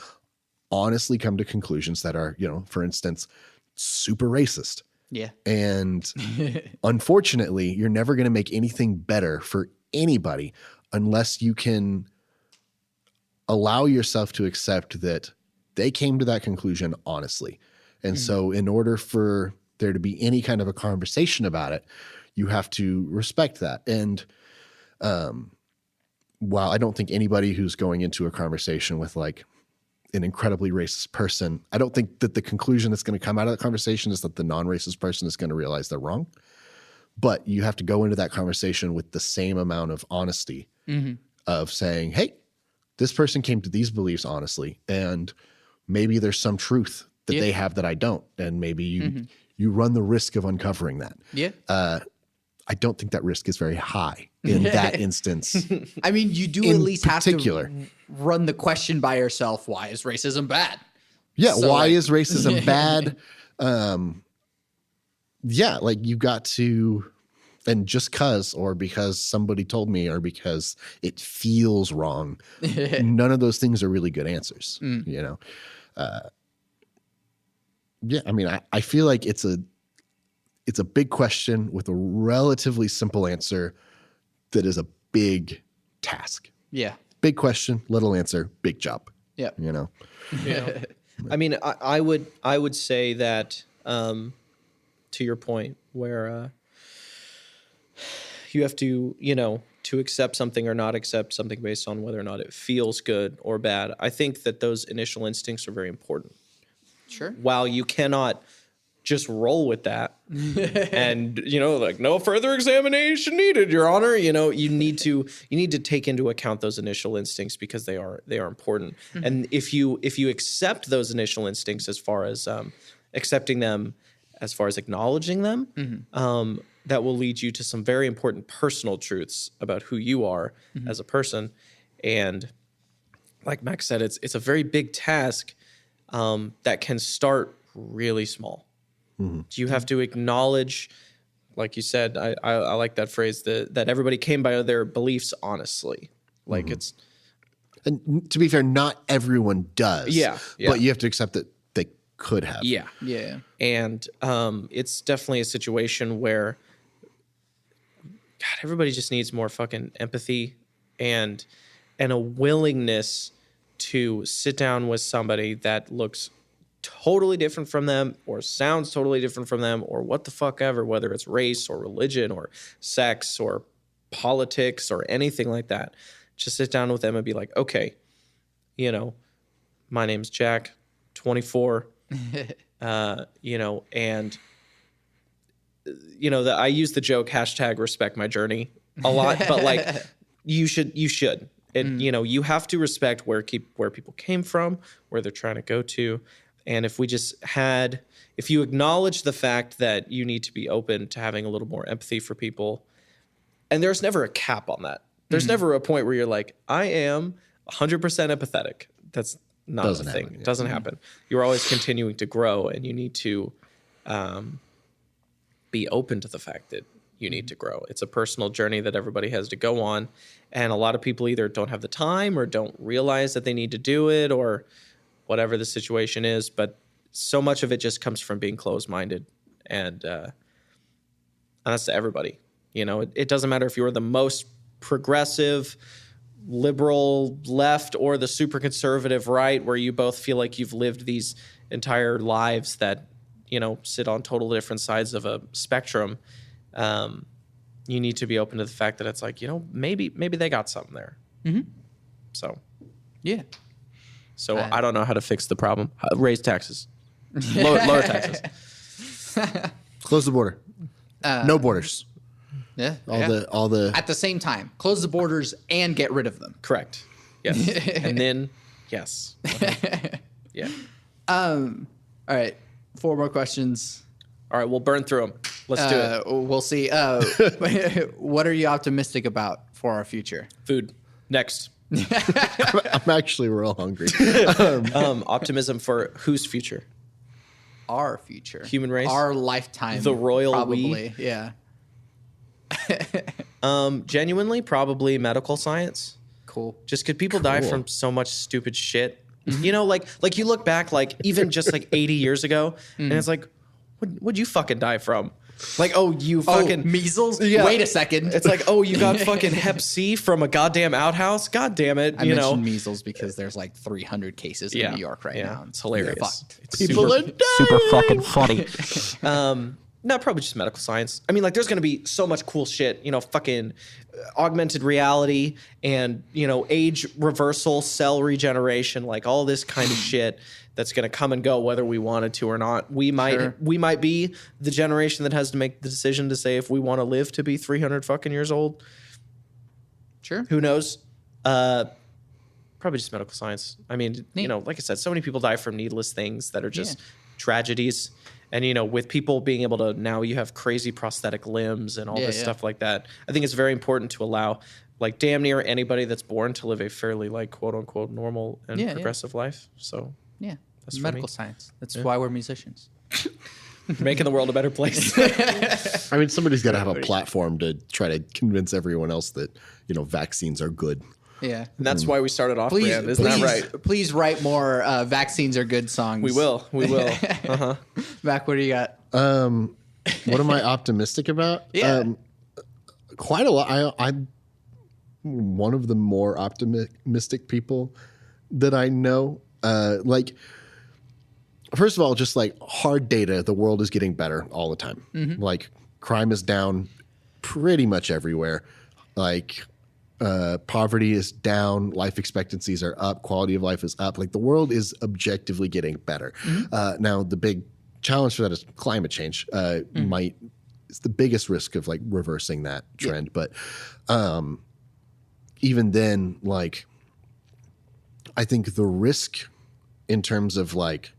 C: honestly come to conclusions that are, for instance, super racist.
A: Yeah.
C: And unfortunately, you're never going to make anything better for anybody unless you can allow yourself to accept that they came to that conclusion honestly. And so in order for there to be any kind of a conversation about it, you have to respect that. And while I don't think anybody who's going into a conversation with like an incredibly racist person, I don't think that the conclusion that's going to come out of that conversation is that the non-racist person is going to realize they're wrong. But you have to go into that conversation with the same amount of honesty of saying, hey, this person came to these beliefs honestly, and maybe there's some truth that they have that I don't. And maybe you run the risk of uncovering that.
A: Yeah.
C: I don't think that risk is very high in that instance.
A: I mean, you do at least have to run the question by yourself. Why is racism bad?
C: Yeah. So why is racism bad? Like you got to, and just because somebody told me, or because it feels wrong, none of those things are really good answers, I mean, I feel like it's a big question with a relatively simple answer that is a big task.
A: Yeah.
C: Big question, little answer, big job.
A: Yeah.
B: I mean, I would say that, to your point, where you have to, to accept something or not accept something based on whether or not it feels good or bad. I think that those initial instincts are very important.
A: Sure.
B: While you cannot just roll with that and, like no further examination needed, Your Honor, you need to take into account those initial instincts because they are important. And if you accept those initial instincts as far as accepting them, as far as acknowledging them, that will lead you to some very important personal truths about who you are as a person. And like Max said, it's a very big task that can start really small. You have to acknowledge, like you said, I like that phrase, that everybody came by their beliefs honestly. Like it's,
C: and to be fair, not everyone does.
B: Yeah.
C: But you have to accept that they could have.
B: Yeah.
A: Yeah.
B: And it's definitely a situation where, God, everybody just needs more fucking empathy and a willingness to sit down with somebody that looks totally different from them or sounds totally different from them or what the fuck ever, whether it's race or religion or sex or politics or anything like that. Just sit down with them and be like, okay, my name's Jack, 24, and I use the joke #respect my journey a lot, but like you should. You have to respect where people came from, where they're trying to go to. And if you acknowledge the fact that you need to be open to having a little more empathy for people, and there's never a cap on that. There's never a point where you're like, I am 100% empathetic. That's not a thing. It doesn't happen. You're always continuing to grow, and you need to be open to the fact that you need to grow. It's a personal journey that everybody has to go on. And a lot of people either don't have the time or don't realize that they need to do it or whatever the situation is. But so much of it just comes from being closed-minded. And that's to everybody. It doesn't matter if you're the most progressive, liberal left or the super conservative right, where you both feel like you've lived these entire lives that, you know, sit on totally different sides of a spectrum. You need to be open to the fact that it's like, you know, maybe they got something there. So,
A: yeah.
B: So I don't know how to fix the problem. Raise taxes, lower taxes,
C: close the border. No borders.
A: Yeah.
C: All the
A: At the same time, close the borders and get rid of them.
B: Correct. Yes. And then, yes. Yeah.
A: All right. 4 more questions.
B: All right. We'll burn through them. Let's do it.
A: We'll see. What are you optimistic about for our future?
B: Food. Next.
C: I'm actually real hungry.
B: Optimism for whose future?
A: Our future.
B: Human race?
A: Our lifetime.
B: The royal
A: probably. We? Yeah.
B: Genuinely, probably medical science.
A: Cool.
B: Just because people die from so much stupid shit. You know, like you look back, like even just like 80 years ago, and it's like, what'd you fucking die from? Like, oh, you fucking
A: measles?
B: Yeah.
A: Wait a second.
B: It's like, oh, you got fucking Hep C from a goddamn outhouse? God damn it.
A: I mentioned measles because there's like 300 cases in New York right now.
B: It's hilarious.
A: It's
C: People are dying.
B: Super fucking funny. No, probably just medical science. I mean, like, there's going to be so much cool shit, you know, fucking augmented reality and, you know, age reversal, cell regeneration, like all this kind of shit that's going to come and go whether we wanted to or not. We might be the generation that has to make the decision to say if we want to live to be 300 fucking years old.
A: Sure.
B: Who knows? Probably just medical science. I mean, you know, like I said, so many people die from needless things that are just tragedies. And, you know, with people being able to now you have crazy prosthetic limbs and all this stuff like that. I think it's very important to allow like damn near anybody that's born to live a fairly like quote unquote normal and progressive life. So
A: yeah,
B: that's
A: medical science. That's why we're musicians.
B: Making the world a better place.
C: I mean, somebody's got to have a platform to try to convince everyone else that, you know, vaccines are good.
A: Yeah.
B: And that's why we started off brand. Isn't that right?
A: Please write more vaccines are good songs.
B: We will. Uh-huh.
A: Mac, what do you got?
C: What am I optimistic about?
A: Yeah.
C: Quite a lot. I'm one of the more optimistic people that I know. Like, first of all, just like hard data, the world is getting better all the time. Like, crime is down pretty much everywhere. Like, poverty is down, life expectancies are up, quality of life is up. Like, the world is objectively getting better. Now, the big challenge for that is climate change. It's the biggest risk of like reversing that trend. But even then, like, I think the risk in terms of like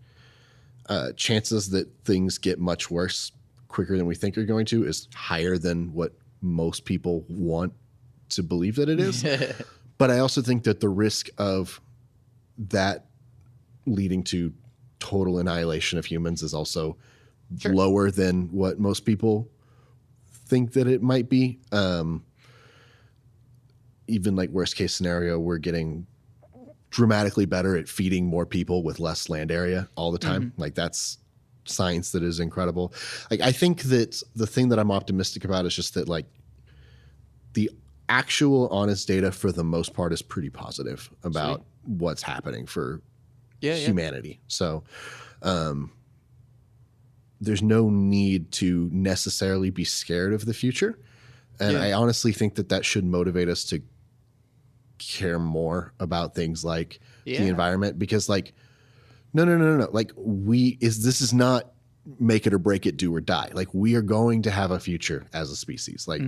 C: chances that things get much worse quicker than we think are going to is higher than what most people want to believe that it is. But I also think that the risk of that leading to total annihilation of humans is also lower than what most people think that it might be. Even like worst case scenario, we're getting dramatically better at feeding more people with less land area all the time. Like, that's science that is incredible. Like, I think that the thing that I'm optimistic about is just that like the actual honest data for the most part is pretty positive about what's happening for humanity. So there's no need to necessarily be scared of the future. And I honestly think that that should motivate us to care more about things like the environment, because like, no. Like, this is not make it or break it, do or die. Like, we are going to have a future as a species. Like,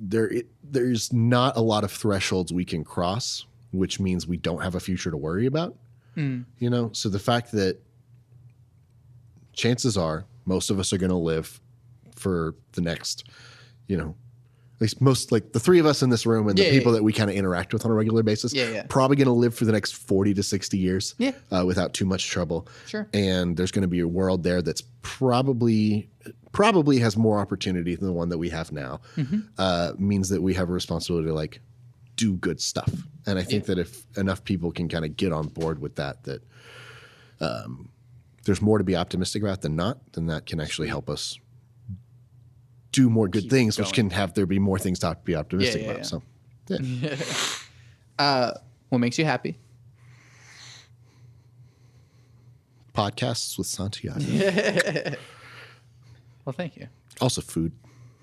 C: there's not a lot of thresholds we can cross, which means we don't have a future to worry about. You know, so the fact that chances are most of us are going to live for the next, you know, at least most, like the three of us in this room and the people that we kind of interact with on a regular basis, probably going to live for the next 40 to 60 years without too much trouble.
A: Sure.
C: And there's going to be a world there that's probably has more opportunity than the one that we have now. Means that we have a responsibility to like do good stuff. And I think that if enough people can kind of get on board with that there's more to be optimistic about than not, then that can actually help us do more good things, which can have there be more things to be optimistic about. So, yeah.
A: What makes you happy?
C: Podcasts with Santiago.
A: Well, thank you.
C: Also food.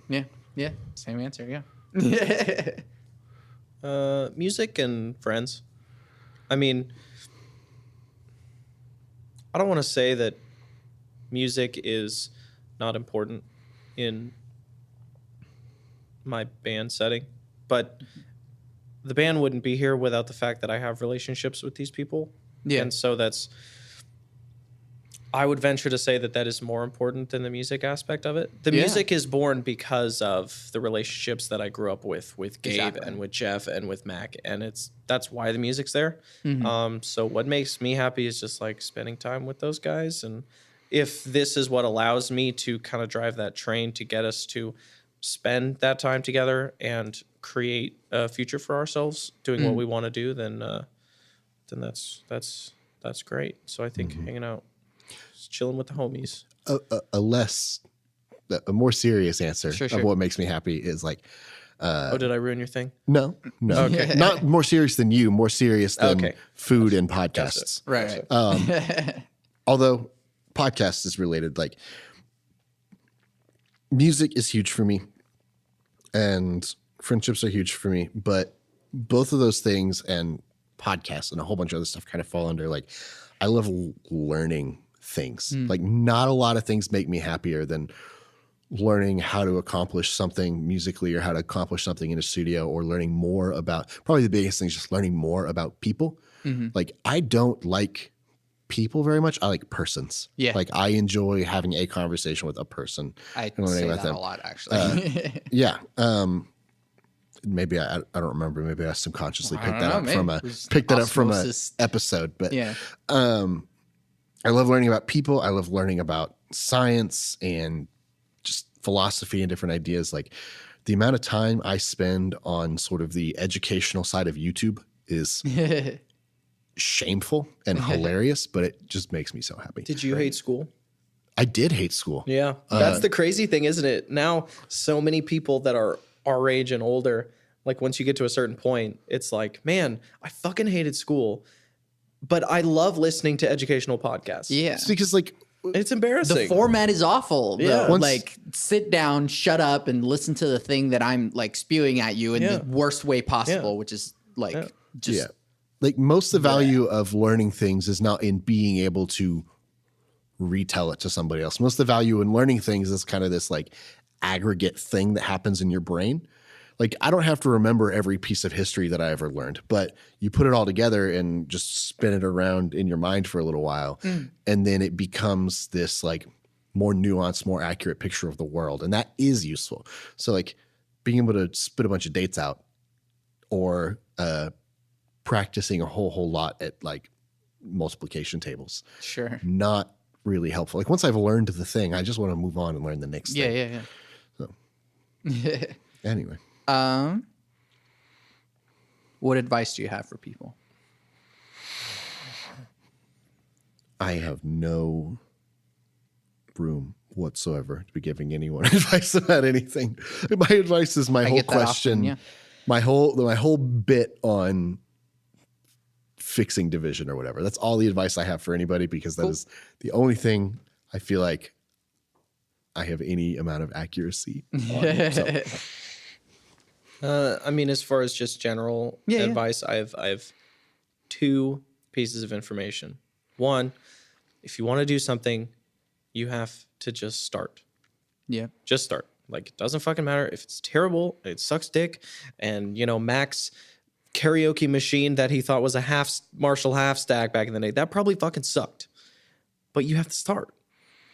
A: Yeah. Yeah. Same answer. Yeah.
B: Music and friends. I mean, I don't want to say that music is not important in my band setting, but the band wouldn't be here without the fact that I have relationships with these people.
A: Yeah.
B: And so I would venture to say that is more important than the music aspect of it. The music is born because of the relationships that I grew up with Gabe and with Jeff and with Mac. And that's why the music's there.
A: Mm-hmm.
B: So what makes me happy is just like spending time with those guys. And if this is what allows me to kind of drive that train to get us to spend that time together and create a future for ourselves doing what we want to do, then that's great. So I think hanging out, chilling with the homies.
C: A more serious answer
A: Sure.
C: of what makes me happy is like,
B: Did I ruin your thing?
C: no,
B: Okay.
C: not more serious than you, more serious than
B: Okay.
C: food and podcasts.
A: Right.
C: Although podcast is related, like music is huge for me and friendships are huge for me, but both of those things and podcasts and a whole bunch of other stuff kind of fall under like, I love learning things. Like not a lot of things make me happier than learning how to accomplish something musically or how to accomplish something in a studio, or learning more about, probably the biggest thing is just learning more about people. Like I don't like people very much. I like persons.
A: Yeah.
C: Like I enjoy having a conversation with a person.
A: I
C: and learning
A: say
C: about
A: that
C: them.
A: a lot, actually.
C: Yeah. Maybe I don't remember. Maybe I subconsciously picked that up from a episode. But
A: Yeah.
C: I love learning about people. I love learning about science and just philosophy and different ideas. Like the amount of time I spend on sort of the educational side of YouTube is shameful and hilarious, but it just makes me so happy.
B: Did you hate school?
C: I did hate school.
B: Yeah. That's the crazy thing, isn't it? Now, so many people that are our age and older, like once you get to a certain point, it's like, man, I fucking hated school, but I love listening to educational podcasts.
A: Yeah.
C: It's because like
B: It's embarrassing.
A: The format is awful.
B: Yeah.
A: Like sit down, shut up, and listen to the thing that I'm like spewing at you in the worst way possible, which is like just
C: like most of the value of learning things is not in being able to retell it to somebody else. Most of the value in learning things is kind of this like aggregate thing that happens in your brain. Like I don't have to remember every piece of history that I ever learned, but you put it all together and just spin it around in your mind for a little while. And then it becomes this like more nuanced, more accurate picture of the world. And that is useful. So like being able to spit a bunch of dates out or practicing a whole lot at like multiplication tables.
A: sure.
C: Not really helpful. Like once I've learned the thing, I just want to move on and learn the next thing.
A: Yeah.
C: Anyway.
A: What advice do you have for people?
C: I have no room whatsoever to be giving anyone advice about anything. My advice is my whole
A: get that often,
C: question,
A: yeah.
C: my whole bit on fixing division or whatever. That's all the advice I have for anybody because that is the only thing I feel like I have any amount of accuracy on. So.
B: I mean, as far as just general advice, I have two pieces of information. One, if you want to do something, you have to just start.
A: Yeah.
B: Just start. Like, it doesn't fucking matter if it's terrible, it sucks dick. And, you know, Mac's karaoke machine that he thought was a Marshall half stack back in the day, that probably fucking sucked. But you have to start.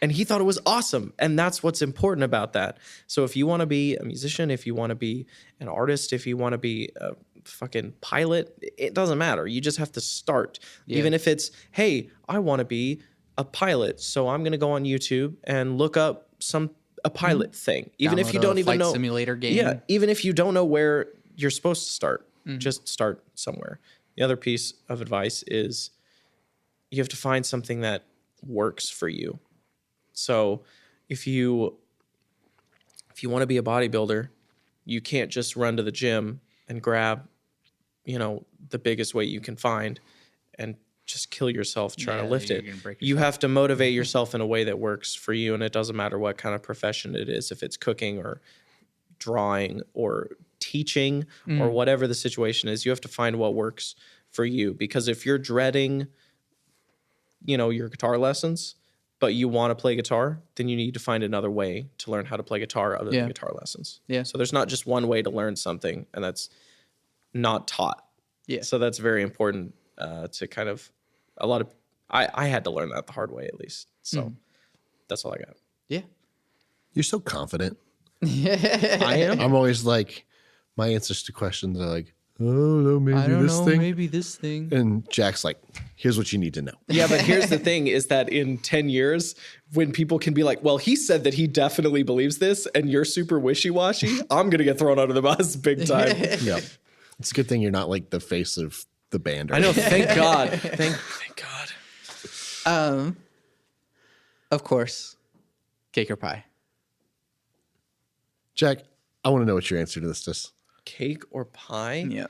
B: And he thought it was awesome. And that's what's important about that. So if you want to be a musician, if you want to be an artist, if you want to be a fucking pilot, it doesn't matter. You just have to start. Yeah. Even if it's, hey, I want to be a pilot. So I'm going to go on YouTube and look up a pilot thing. Even if you don't even know.
A: Simulator game.
B: Yeah. Even if you don't know where you're supposed to start, just start somewhere. The other piece of advice is you have to find something that works for you. So if you want to be a bodybuilder, you can't just run to the gym and grab, the biggest weight you can find and just kill yourself trying to lift it. You
A: yourself.
B: have to motivate yourself in a way that works for you. And it doesn't matter what kind of profession it is, if it's cooking or drawing or teaching or whatever the situation is, you have to find what works for you. Because if you're dreading, your guitar lessons, but you want to play guitar, then you need to find another way to learn how to play guitar other than guitar lessons.
A: Yeah.
B: So there's not just one way to learn something, and that's not taught.
A: Yeah.
B: So that's very important to kind of I had to learn that the hard way at least. So that's all I got.
A: Yeah.
C: You're so confident.
B: I am.
C: I'm always like, my answers to questions are like, oh, no, maybe this thing.
A: Maybe this thing.
C: And Jack's like, here's what you need to know.
B: Yeah, but here's the thing is that in 10 years, when people can be like, well, he said that he definitely believes this and you're super wishy-washy, I'm going to get thrown under the bus big time.
C: Yeah. It's a good thing you're not like the face of the band. Or
B: I know,
C: anything.
B: thank God. Thank God.
A: Of course, cake or pie.
C: Jack, I want to know what your answer to this is.
B: Cake or pie?
A: Yeah.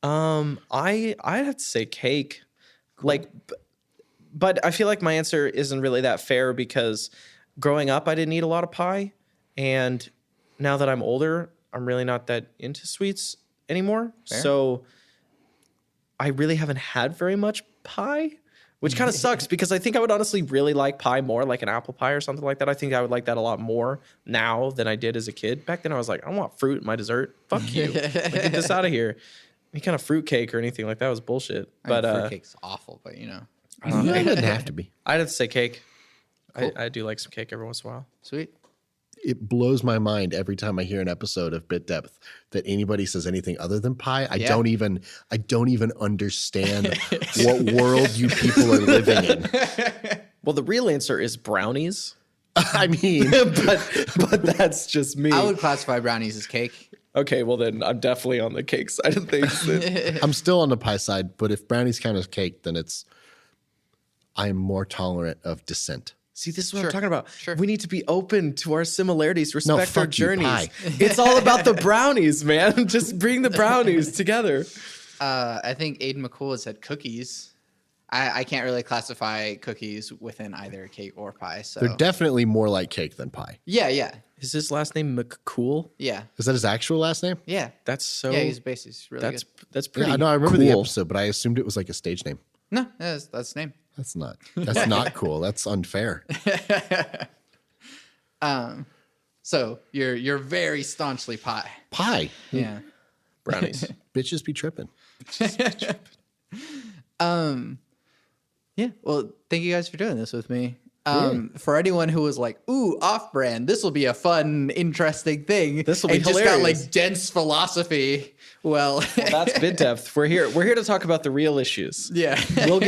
B: I'd have to say cake. Like, but I feel like my answer isn't really that fair because growing up, I didn't eat a lot of pie. And now that I'm older, I'm really not that into sweets anymore. Fair. So I really haven't had very much pie, which kind of sucks because I think I would honestly really like pie more, like an apple pie or something like that. I think I would like that a lot more now than I did as a kid. Back then I was like, I want fruit in my dessert. Fuck you. Like, get this out of here. Any kind of fruit cake or anything like that was bullshit. But
A: fruit cake's awful, but
C: It doesn't have to be.
B: I'd have to say cake.
A: Cool.
B: I do like some cake every once in a while.
A: Sweet.
C: It blows my mind every time I hear an episode of Bit Depth that anybody says anything other than pie. I don't even understand what world you people are living in.
B: Well, the real answer is brownies.
C: I mean,
B: but that's just me.
A: I would classify brownies as cake.
B: Okay, well then I'm definitely on the cake side of things.
C: I'm still on the pie side, but if brownies count as cake, then I'm more tolerant of dissent.
B: See, this is what I'm talking about.
A: Sure.
B: We need to be open to our similarities, respect our
C: fuck you,
B: journeys.
C: pie.
B: It's all about the brownies, man. Just bring the brownies together.
A: I think Aiden McCool has said cookies. I can't really classify cookies within either cake or pie. So
C: They're definitely more like cake than pie.
A: yeah.
B: Is his last name McCool?
A: Yeah.
C: Is that his actual last name?
A: Yeah.
B: That's so.
A: Yeah, he's basically he's really good.
B: That's pretty.
C: Yeah, I know. I remember the
B: cool.
C: episode, but I assumed it was like a stage name.
A: No, that's his name.
C: That's not cool. That's unfair.
A: So you're very staunchly pie.
C: Pie.
A: Yeah.
B: Brownies.
C: Bitches be tripping.
A: Yeah. Well, thank you guys for doing this with me. For anyone who was like, ooh, off-brand, this will be a fun, interesting thing.
B: This will be
A: and
B: hilarious.
A: just got like dense philosophy. Well,
B: That's Bit Depth. We're here to talk about the real issues.
A: yeah.
B: We'll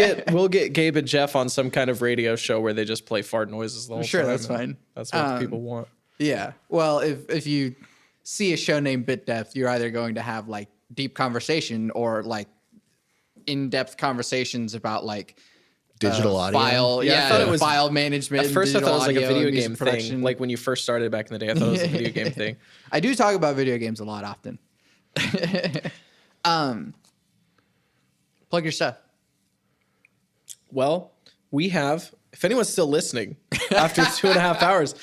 B: get Gabe and Jeff on some kind of radio show where they just play fart noises the whole
A: Sure,
B: time.
A: that's
B: and
A: fine.
B: That's what people want.
A: Yeah. Well, if you see a show named Bit Depth, you're either going to have like deep conversation or like in-depth conversations about like
C: Digital audio.
A: file,
B: Yeah, I thought it was-
A: file management.
B: At first, I thought it was like a
A: digital
B: video
A: audio,
B: game
A: music
B: thing.
A: production.
B: Like when you first started back in the day, I thought it was a video game thing.
A: I do talk about video games a lot often. Plug your stuff.
B: Well, we have. If anyone's still listening after 2.5 hours,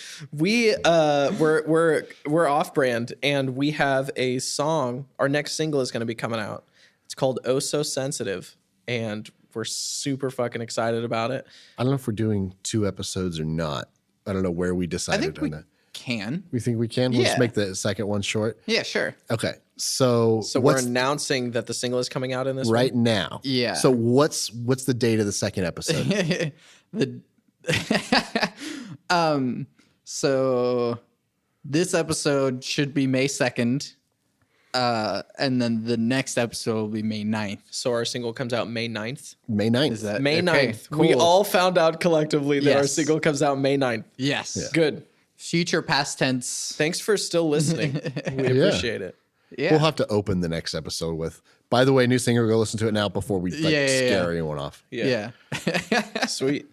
B: we're off brand and we have a song. Our next single is going to be coming out. It's called "Oh So Sensitive," and we're super fucking excited about it.
C: I don't know if we're doing 2 episodes or not. I don't know where we
A: I
C: decided
A: think
C: on
A: we
C: that.
A: can.
C: We think we can? We'll
A: Yeah.
C: just make the second one short.
A: Yeah, sure.
C: Okay. So
B: So we're announcing that the single is coming out in this
C: right
B: one.
C: now.
A: Yeah.
C: So what's the date of the second episode?
A: So this episode should be May 2nd. And then the next episode will be May 9th.
B: So our single comes out May 9th.
C: May 9th.
A: Is that
B: May
A: okay,
B: 9th. We
A: cool.
B: all found out collectively that our
A: Yes.
B: single comes out May 9th.
A: Yes.
B: Good.
A: Future past tense.
B: Thanks for still listening. We
C: Yeah.
B: appreciate it.
A: Yeah.
C: We'll have to open the next episode with, by the way, new singer, go listen to it now before we scare anyone off.
A: Yeah.
B: Sweet.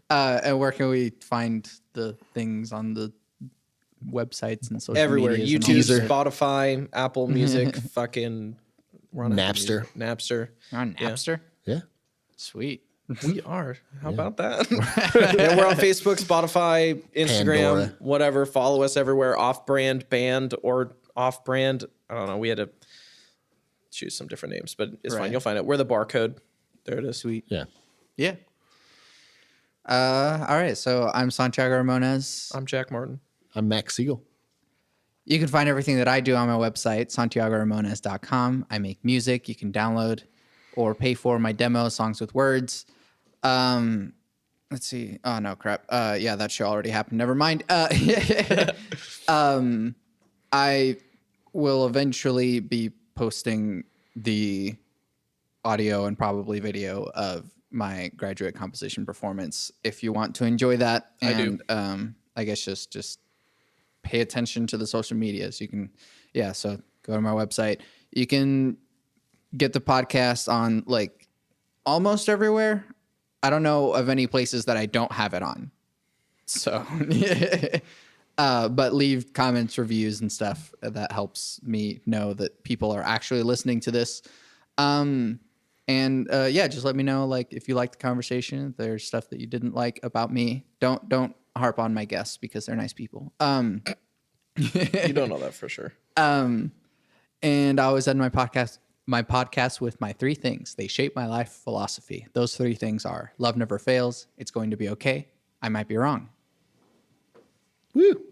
A: And where can we find the things on the websites and social
B: Everywhere.
A: medias.
B: YouTube,
A: And all
B: Spotify, Apple Music, fucking we're on Apple
C: Napster.
B: Music. Napster.
A: You're on Napster?
C: Yeah.
A: Sweet.
B: We are. How about that? Yeah, we're on Facebook, Spotify, Instagram,
C: Pandora.
B: whatever. Follow us everywhere. Off-brand band or off-brand. I don't know. We had to choose some different names, but it's fine. You'll find it. We're the barcode. There it is.
A: Sweet.
C: Yeah.
A: Yeah. All right. So I'm Santiago Ramones.
B: I'm Jack Martin.
C: I'm Max Siegel.
A: You can find everything that I do on my website, santiagoramones.com. I make music you can download or pay for my demo, Songs with Words. Let's see. Oh, no, crap. Yeah, that show already happened. Never mind. I will eventually be posting the audio and probably video of my graduate composition performance if you want to enjoy that. And I guess just pay attention to the social medias. You can, so go to my website. You can get the podcast on like almost everywhere. I don't know of any places that I don't have it on. So, but leave comments, reviews, and stuff. That helps me know that people are actually listening to this. Just let me know, like, if you like the conversation, if there's stuff that you didn't like about me. Don't harp on my guests because they're nice people.
B: You don't know that for sure.
A: And I always end my podcast with my 3 things. They shape my life philosophy. Those 3 things are: love never fails, it's going to be okay, I might be wrong.
C: Woo.